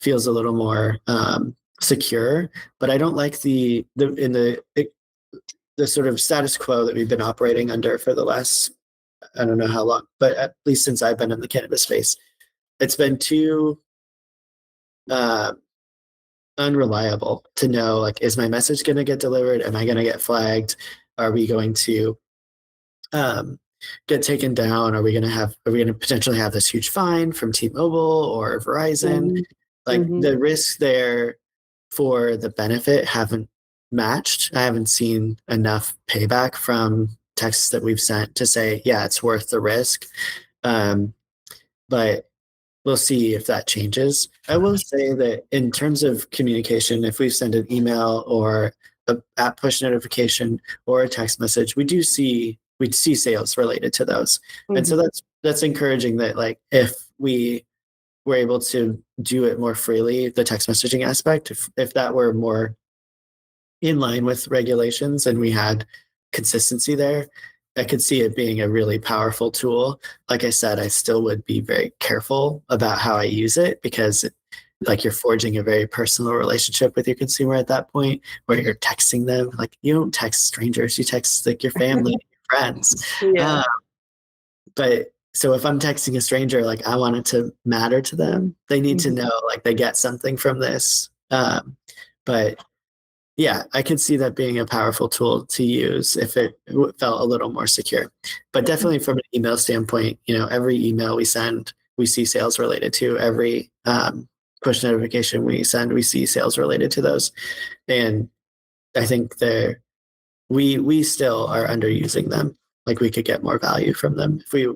feels a little more secure. But I don't like the sort of status quo that we've been operating under for the last I don't know how long, but at least since I've been in the cannabis space, it's been too uh, unreliable to know like is my message going to get delivered? Am I going to get flagged? Are we going to get taken down? Are we going to potentially have this huge fine from T-Mobile or Verizon? Mhm. Like Mhm. the risks there for the benefit haven't matched. I haven't seen enough payback from texts that we've sent to say, yeah, it's worth the risk. Um, but we'll see if that changes. I will say that in terms of communication, if we send an email or a app push notification or a text message, we see sales related to those. And so Mhm. that's encouraging that like if we were able to do it more freely, the text messaging aspect, if that were more in line with regulations and we had consistency there, I could see it being a really powerful tool. Like I said, I still would be very careful about how I use it because like you're forging a very personal relationship with your consumer at that point where you're texting them. Like you don't text strangers, you text like your family, your friends. Yeah. Uh, but so if I'm texting a stranger, like I want it to matter to them. They need to Mhm. know like they get something from this. But yeah, I could see that being a powerful tool to use if it felt a little more secure. But definitely from an email standpoint, every email we send, we see sales related to. Every push notification we send, we see sales related to those. And I think we still are underusing them. Like we could get more value from them if we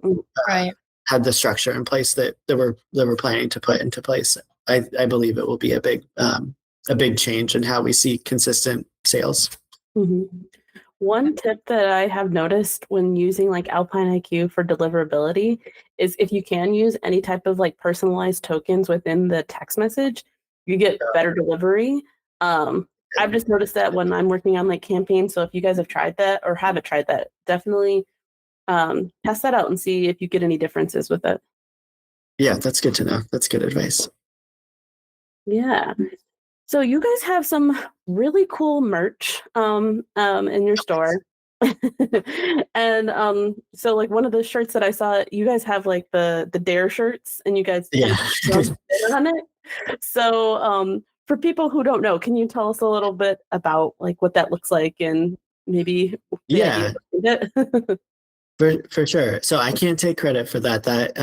Right. had the structure in place that we're planning to put into place. I believe it will be a big change in how we see consistent sales. Mhm. One tip that I have noticed when using like Alpine IQ for deliverability is if you can use any type of like personalized tokens within the text message, you get better delivery. I've just noticed that when I'm working on like campaigns. So if you guys have tried that or haven't tried that, definitely test that out and see if you get any differences with it. Yeah, that's good to know. That's good advice. Yeah. So you guys have some really cool merch in your store. And so like one of the shirts that I saw, you guys have like the dare shirts and you guys kind Yeah. of on it. So for people who don't know, can you tell us a little bit about like what that looks like and maybe the idea Yeah, behind it? for sure. So I can't take credit for that. That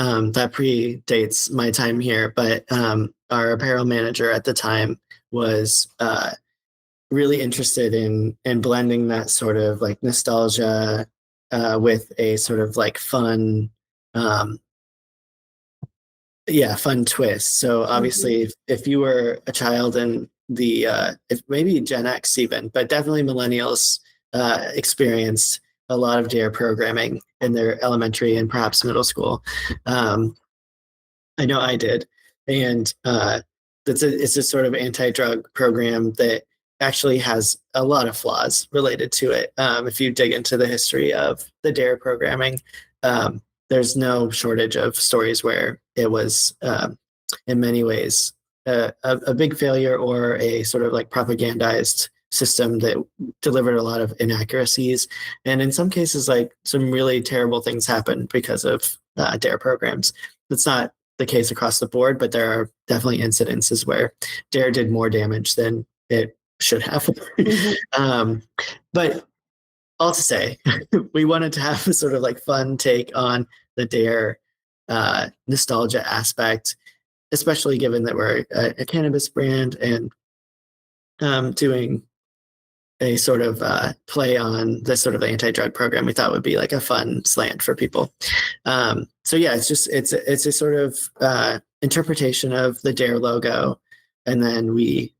predates my time here, but our apparel manager at the time was really interested in blending that sort of like nostalgia with a sort of like um, fun twist. So Mhm. obviously, if you were a child in the if maybe Gen X even, but definitely millennials experienced a lot of dare programming in their elementary and perhaps middle school. Um, I know I did, and it's a sort of anti-drug program that actually has a lot of flaws related to it. If you dig into the history of the DARE programming, um, there's no shortage of stories where it was, in many ways, a big failure or a sort of like propagandized system that delivered a lot of inaccuracies, and in some cases, like some really terrible things happened because of DARE programs. It's not the case across the board, but there are definitely incidences where Dare did more damage than it should have. Mhm. um, but all to say, we wanted to have a sort of like fun take on the Dare nostalgia aspect, especially given that we're a cannabis brand and doing a sort of play on this sort of anti-drug program we thought would be like a fun slant for people. So yeah, it's a sort of interpretation of the Dare logo, and then we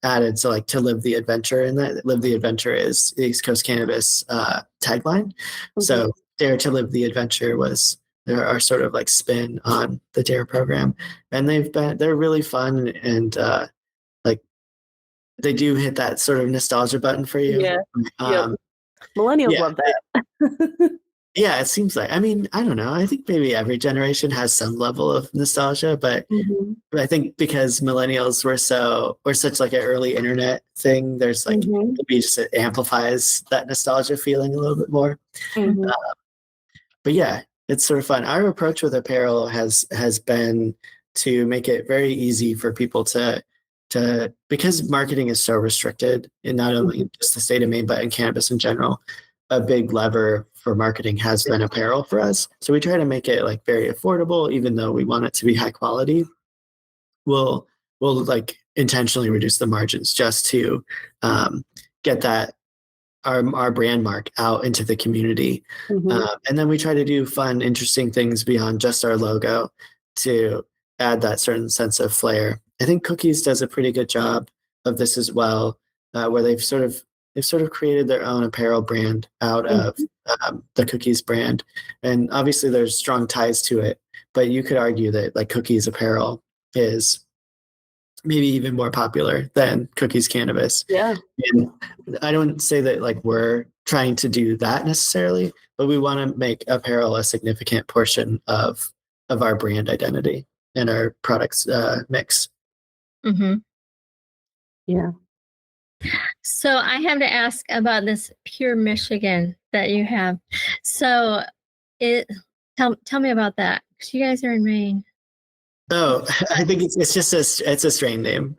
added so like to live the adventure, and that live the adventure is the East Coast Cannabis tagline. Mhm. So Dare to live the adventure was our sort of like spin on the Dare program, and they're really fun and like they do hit that sort of nostalgia button for you. Yeah. Yep. Um, Millennials yeah, love that. yeah, it seems like. I mean, I don't know. I think maybe every generation has some level of nostalgia, but Mhm. I think because millennials were such like an early internet thing, there's like Mhm. maybe just it amplifies that nostalgia feeling a little bit more. Mhm. But yeah, it's sort of fun. Our approach with apparel has been to make it very easy for people to because marketing is so restricted in not Mhm. only just the state of Maine but in cannabis in general. A big lever for marketing has been apparel for us. So we try to make it like very affordable, even though we want it to be high quality. We'll like intentionally reduce the margins just to get that our brand mark out into the community. Mhm. And then we try to do fun, interesting things beyond just our logo to add that certain sense of flair. I think Cookies does a pretty good job of this as well, where they've sort of created their own apparel brand out of Mhm. the Cookies brand, and obviously there's strong ties to it. But you could argue that like Cookies apparel is maybe even more popular than Cookies Cannabis. Yeah. And I don't say that like we're trying to do that necessarily, but we want to make apparel a significant portion of our brand identity and our products mix. Mm-hmm. Yeah. So I have to ask about this Pure Michigan that you have. So it tell me about that, because you guys are in Maine. Oh, I think it's a strain name.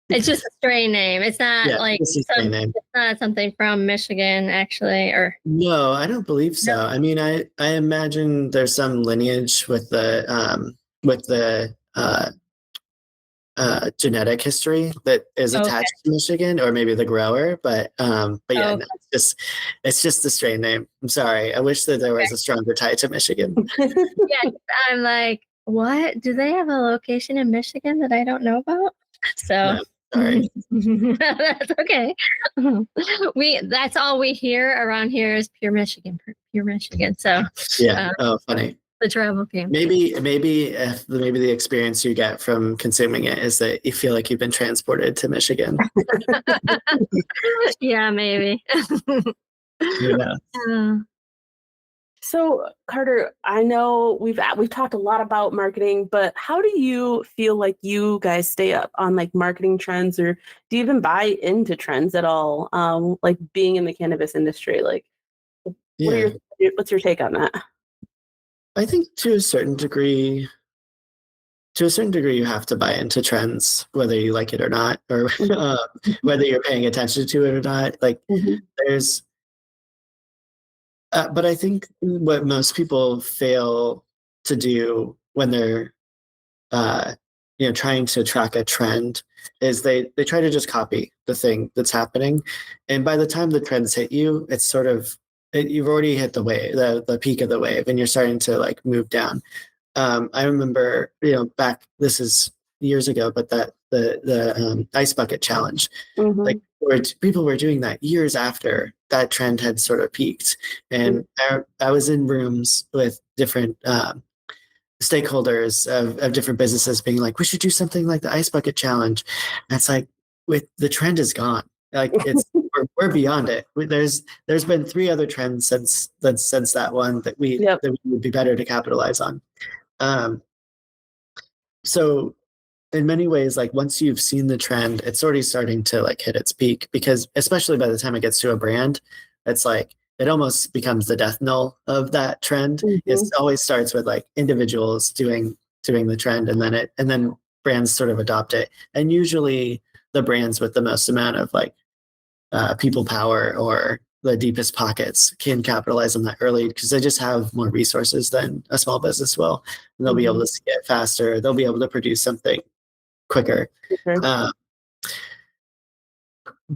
It's just a strain name. It's not Yeah, like it's a strain name. it's not something from Michigan, actually, or No, I don't believe no. so. I mean, I imagine there's some lineage with the genetic history that is Okay. attached to Michigan, or maybe the grower. But yeah, Okay. no, it's just the strain name. I'm sorry. I wish that there was a stronger tie to Michigan. Yeah, I'm like, what? Do they have a location in Michigan that I don't know about? So No, sorry. that's okay. That's all we hear around here is Pure Michigan. So Yeah. Oh, funny. the travel came. Maybe the experience you get from consuming it is that you feel like you've been transported to Michigan. Yeah, maybe. Yeah. So, Carter, I know we've talked a lot about marketing, but how do you feel like you guys stay up on like marketing trends, or do you even buy into trends at all? Like being in the cannabis industry, like what are Yeah. what's your take on that? I think to a certain degree, you have to buy into trends, whether you like it or not, or whether you're paying attention to it or not. Like Mm-hmm. there's, but I think what most people fail to do when they're, uh, trying to track a trend is they try to just copy the thing that's happening, and by the time the trends hit you, it's sort of you've already hit the wave, the peak of the wave, and you're starting to like move down. I remember, back, this is years ago, but that the ice bucket challenge, like Mm-hmm. where people were doing that years after that trend had sort of peaked, and I was in rooms with different stakeholders of different businesses being like, we should do something like the ice bucket challenge. And it's like, with the trend is gone. Like we're beyond it. There's been three other trends since that one that we Yep. that we would be better to capitalize on. Um, so in many ways, like once you've seen the trend, it's already starting to like hit its peak, because especially by the time it gets to a brand, it's like it almost becomes the death knell of that trend. It Mm-hmm. always starts with like individuals doing the trend, and then brands sort of adopt it. And usually the brands with the most amount of like people power or the deepest pockets can capitalize on that early, because they just have more resources than a small business will, and they'll be able Mm-hmm. to see it faster. They'll be able to produce something quicker. Sure. Uh,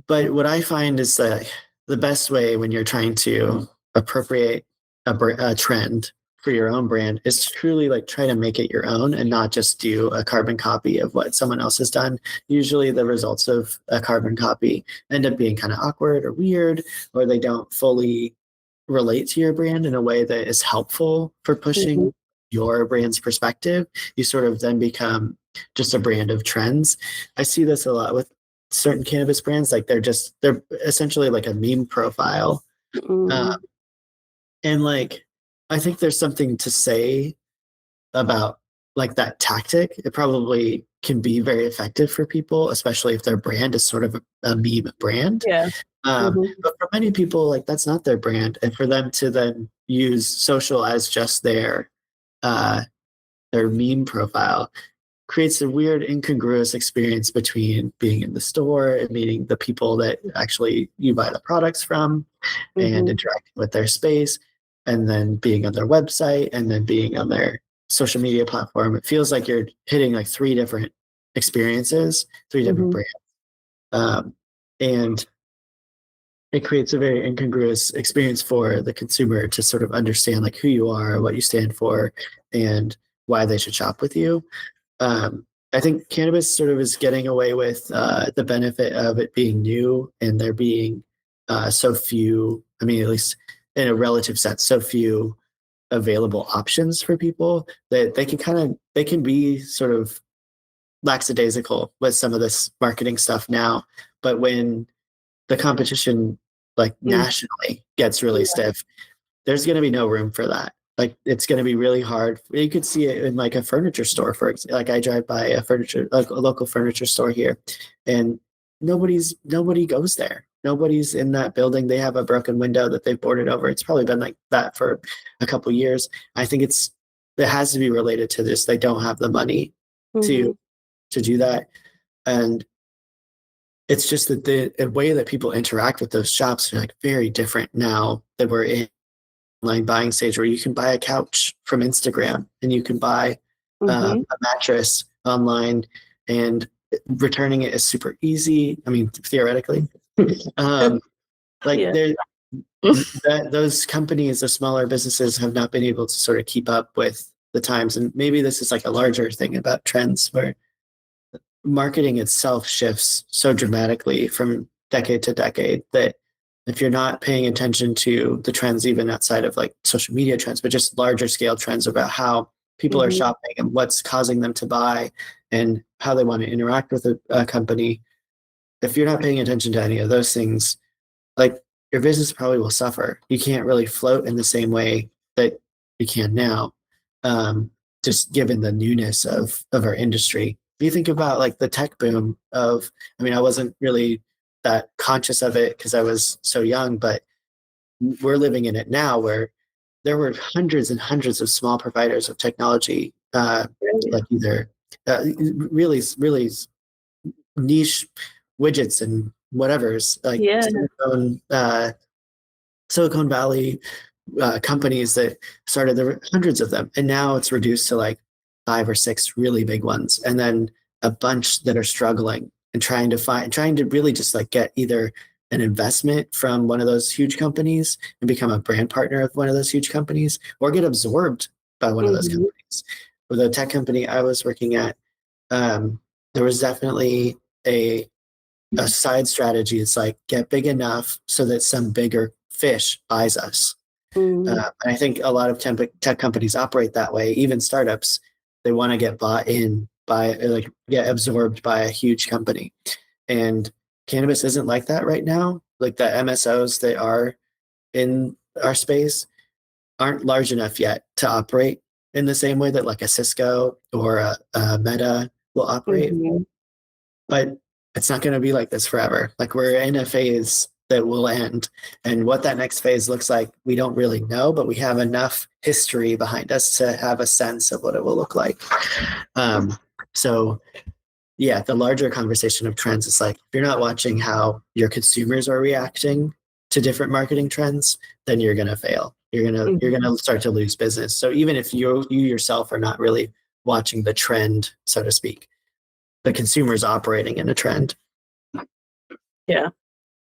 but what I find is that the best way when you're trying to appropriate a trend for your own brand is to truly like try to make it your own and not just do a carbon copy of what someone else has done. Usually the results of a carbon copy end up being kind of awkward or weird, or they don't fully relate to your brand in a way that is helpful for Mm-hmm. pushing your brand's perspective. You sort of then become just a brand of trends. I see this a lot with certain cannabis brands. Like they're essentially like a meme profile. Uh, Mm-hmm. and like, I think there's something to say about like that tactic. It probably can be very effective for people, especially if their brand is sort of a meme brand. Yeah. Mm-hmm. But for many people, like that's not their brand, and for them to then use social as just uh, their meme profile creates a weird, incongruous experience between being in the store and meeting the people that actually you buy the products from and Mm-hmm. interacting with their space. and then being on their website and then being on their social media platform. It feels like you're hitting like three different experiences, three different Mhm. brands. And it creates a very incongruous experience for the consumer to sort of understand like who you are, what you stand for, and why they should shop with you. I think cannabis sort of is getting away with the benefit of it being new and there being so few, I mean, at least in a relative sense, so few available options for people that they can be sort of lackadaisical with some of this marketing stuff now. But when the competition like Mm, nationally gets really yeah. stiff, there's going to be no room for that. Like it's going to be really hard. You could see it in like a furniture store, for example. Like I drive by like a local furniture store here, and nobody goes there. Nobody's in that building. They have a broken window that they've boarded over. It's probably been like that for a couple years. I think it has to be related to this. They don't have the money to Mhm. to do that, and it's just that the way that people interact with those shops are like very different now that we're in online buying stage where you can buy a couch from Instagram and you can buy Mhm. a mattress online and returning it is super easy. I mean, theoretically, um, like Yeah. those companies, the smaller businesses have not been able to sort of keep up with the times. And maybe this is like a larger thing about trends where marketing itself shifts so dramatically from decade to decade that if you're not paying attention to the trends even outside of like social media trends but just larger scale trends about how people are Mhm. shopping and what's causing them to buy and how they want to interact with a company, if you're not paying attention to any of those things, like your business probably will suffer. You can't really float in the same way that you can now, um, just given the newness of our industry. If you think about like the tech boom of, I mean, I wasn't really that conscious of it because I was so young, but we're living in it now where there were hundreds and hundreds of small providers of technology, Right. like either really niche widgets and whatever's like Yeah. Silicon Valley companies that started. There were hundreds of them, and now it's reduced to like five or six really big ones, and then a bunch that are struggling and trying to really just like get either an investment from one of those huge companies and become a brand partner of one of those huge companies, or get absorbed by one of those Mhm. companies. With the tech company I was working at, there was definitely a side strategy. It's like get big enough so that some bigger fish buys us. Mhm. And I think a lot of tech companies operate that way. Even startups, they want to get bought in by like get absorbed by a huge company. And cannabis isn't like that right now. Like the MSOs that are in our space aren't large enough yet to operate in the same way that like a Cisco or a Meta will operate. Mhm. But it's not going to be like this forever. Like we're in a phase that will end. And what that next phase looks like, we don't really know, but we have enough history behind us to have a sense of what it will look like. Um, so, yeah, the larger conversation of trends is like if you're not watching how your consumers are reacting to different marketing trends, then you're going to fail. You're Mhm. going to start to lose business. So even if you yourself are not really watching the trend, so to speak, the consumer is operating in a trend. Yeah.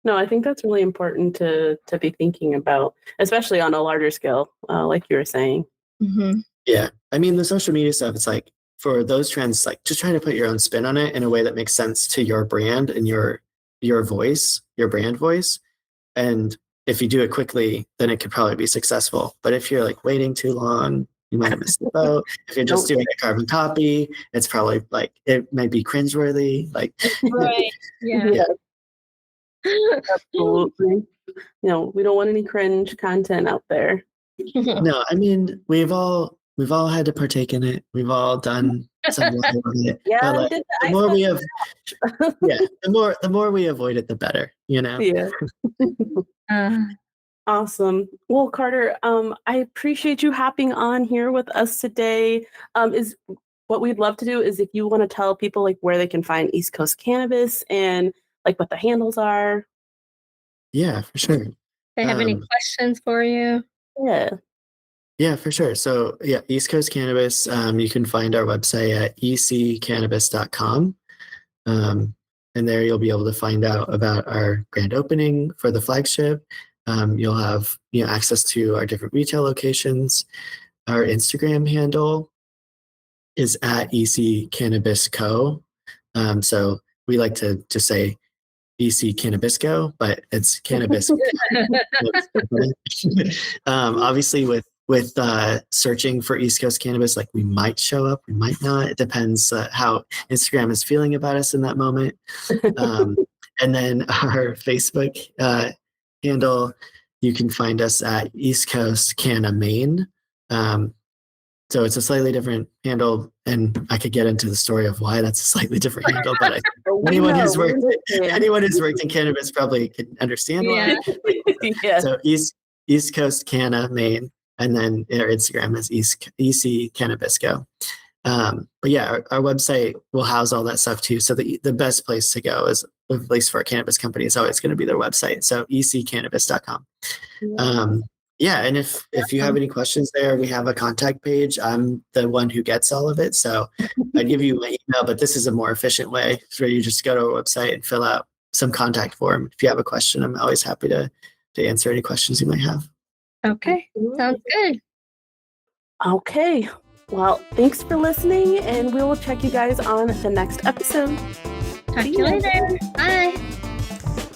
No, I think that's really important to be thinking about, especially on a larger scale, like you were saying. Mhm. Yeah. I mean, the social media stuff, it's like for those trends, like just trying to put your own spin on it in a way that makes sense to your brand and your voice, your brand voice. And if you do it quickly, then it could probably be successful. But if you're like waiting too long, you might have missed the boat. If you're just Don't doing a carbon copy, it's probably like it might be cringeworthy. Like Right. Yeah. yeah. Yeah, absolutely. We don't want any cringe content out there. No, I mean we've all had to partake in it. We've all done some level of it. Yeah, But I like did the the ice more we cold. have yeah, the more we avoid it, the better, you know? Yeah. uh, Awesome. Well, Carter, I appreciate you hopping on here with us today. Is what we'd love to do is if you want to tell people like where they can find East Coast Cannabis and like what the handles are. Yeah, for sure. they have any Um, questions for you? Yeah. Yeah, for sure. So yeah, East Coast Cannabis, you can find our website at eccannabis.com. And there you'll be able to find out about our grand opening for the flagship. You'll have access to our different retail locations. Our Instagram handle is at EC Cannabis Co. So we like to say EC Cannabisco, but it's cannabis. Obviously, with searching for East Coast Cannabis, like we might show up, we might not. It depends how Instagram is feeling about us in that moment. And then our Facebook handle, you can find us at East Coast Canna Maine. So it's a slightly different handle, and I could get into the story of why that's a slightly different handle. But anyone who's worked in cannabis probably can understand why. Yeah. So East Coast Canna Maine, and then their Instagram is EC Cannabisco. But yeah, our website will house all that stuff too. So the best place to go is, at least for a cannabis company, is always going to be their website. So eccannabis.com. Yeah, and if you have any questions there, we have a contact page. I'm the one who gets all of it, so I give you my email, but this is a more efficient way where you just go to our website and fill out some contact form. If you have a question, I'm always happy to answer any questions you might have. Okay, sounds good. Okay. Well, thanks for listening, and we will check you guys on the next episode. Talk to you later. Bye.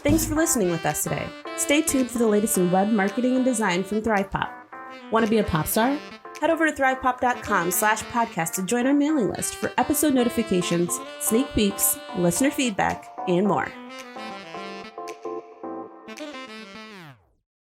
Thanks for listening with us today. Stay tuned for the latest in web marketing and design from ThrivePop. Want to be a pop star? Head over to thrivepop.com/podcast to join our mailing list for episode notifications, sneak peeks, listener feedback, and more.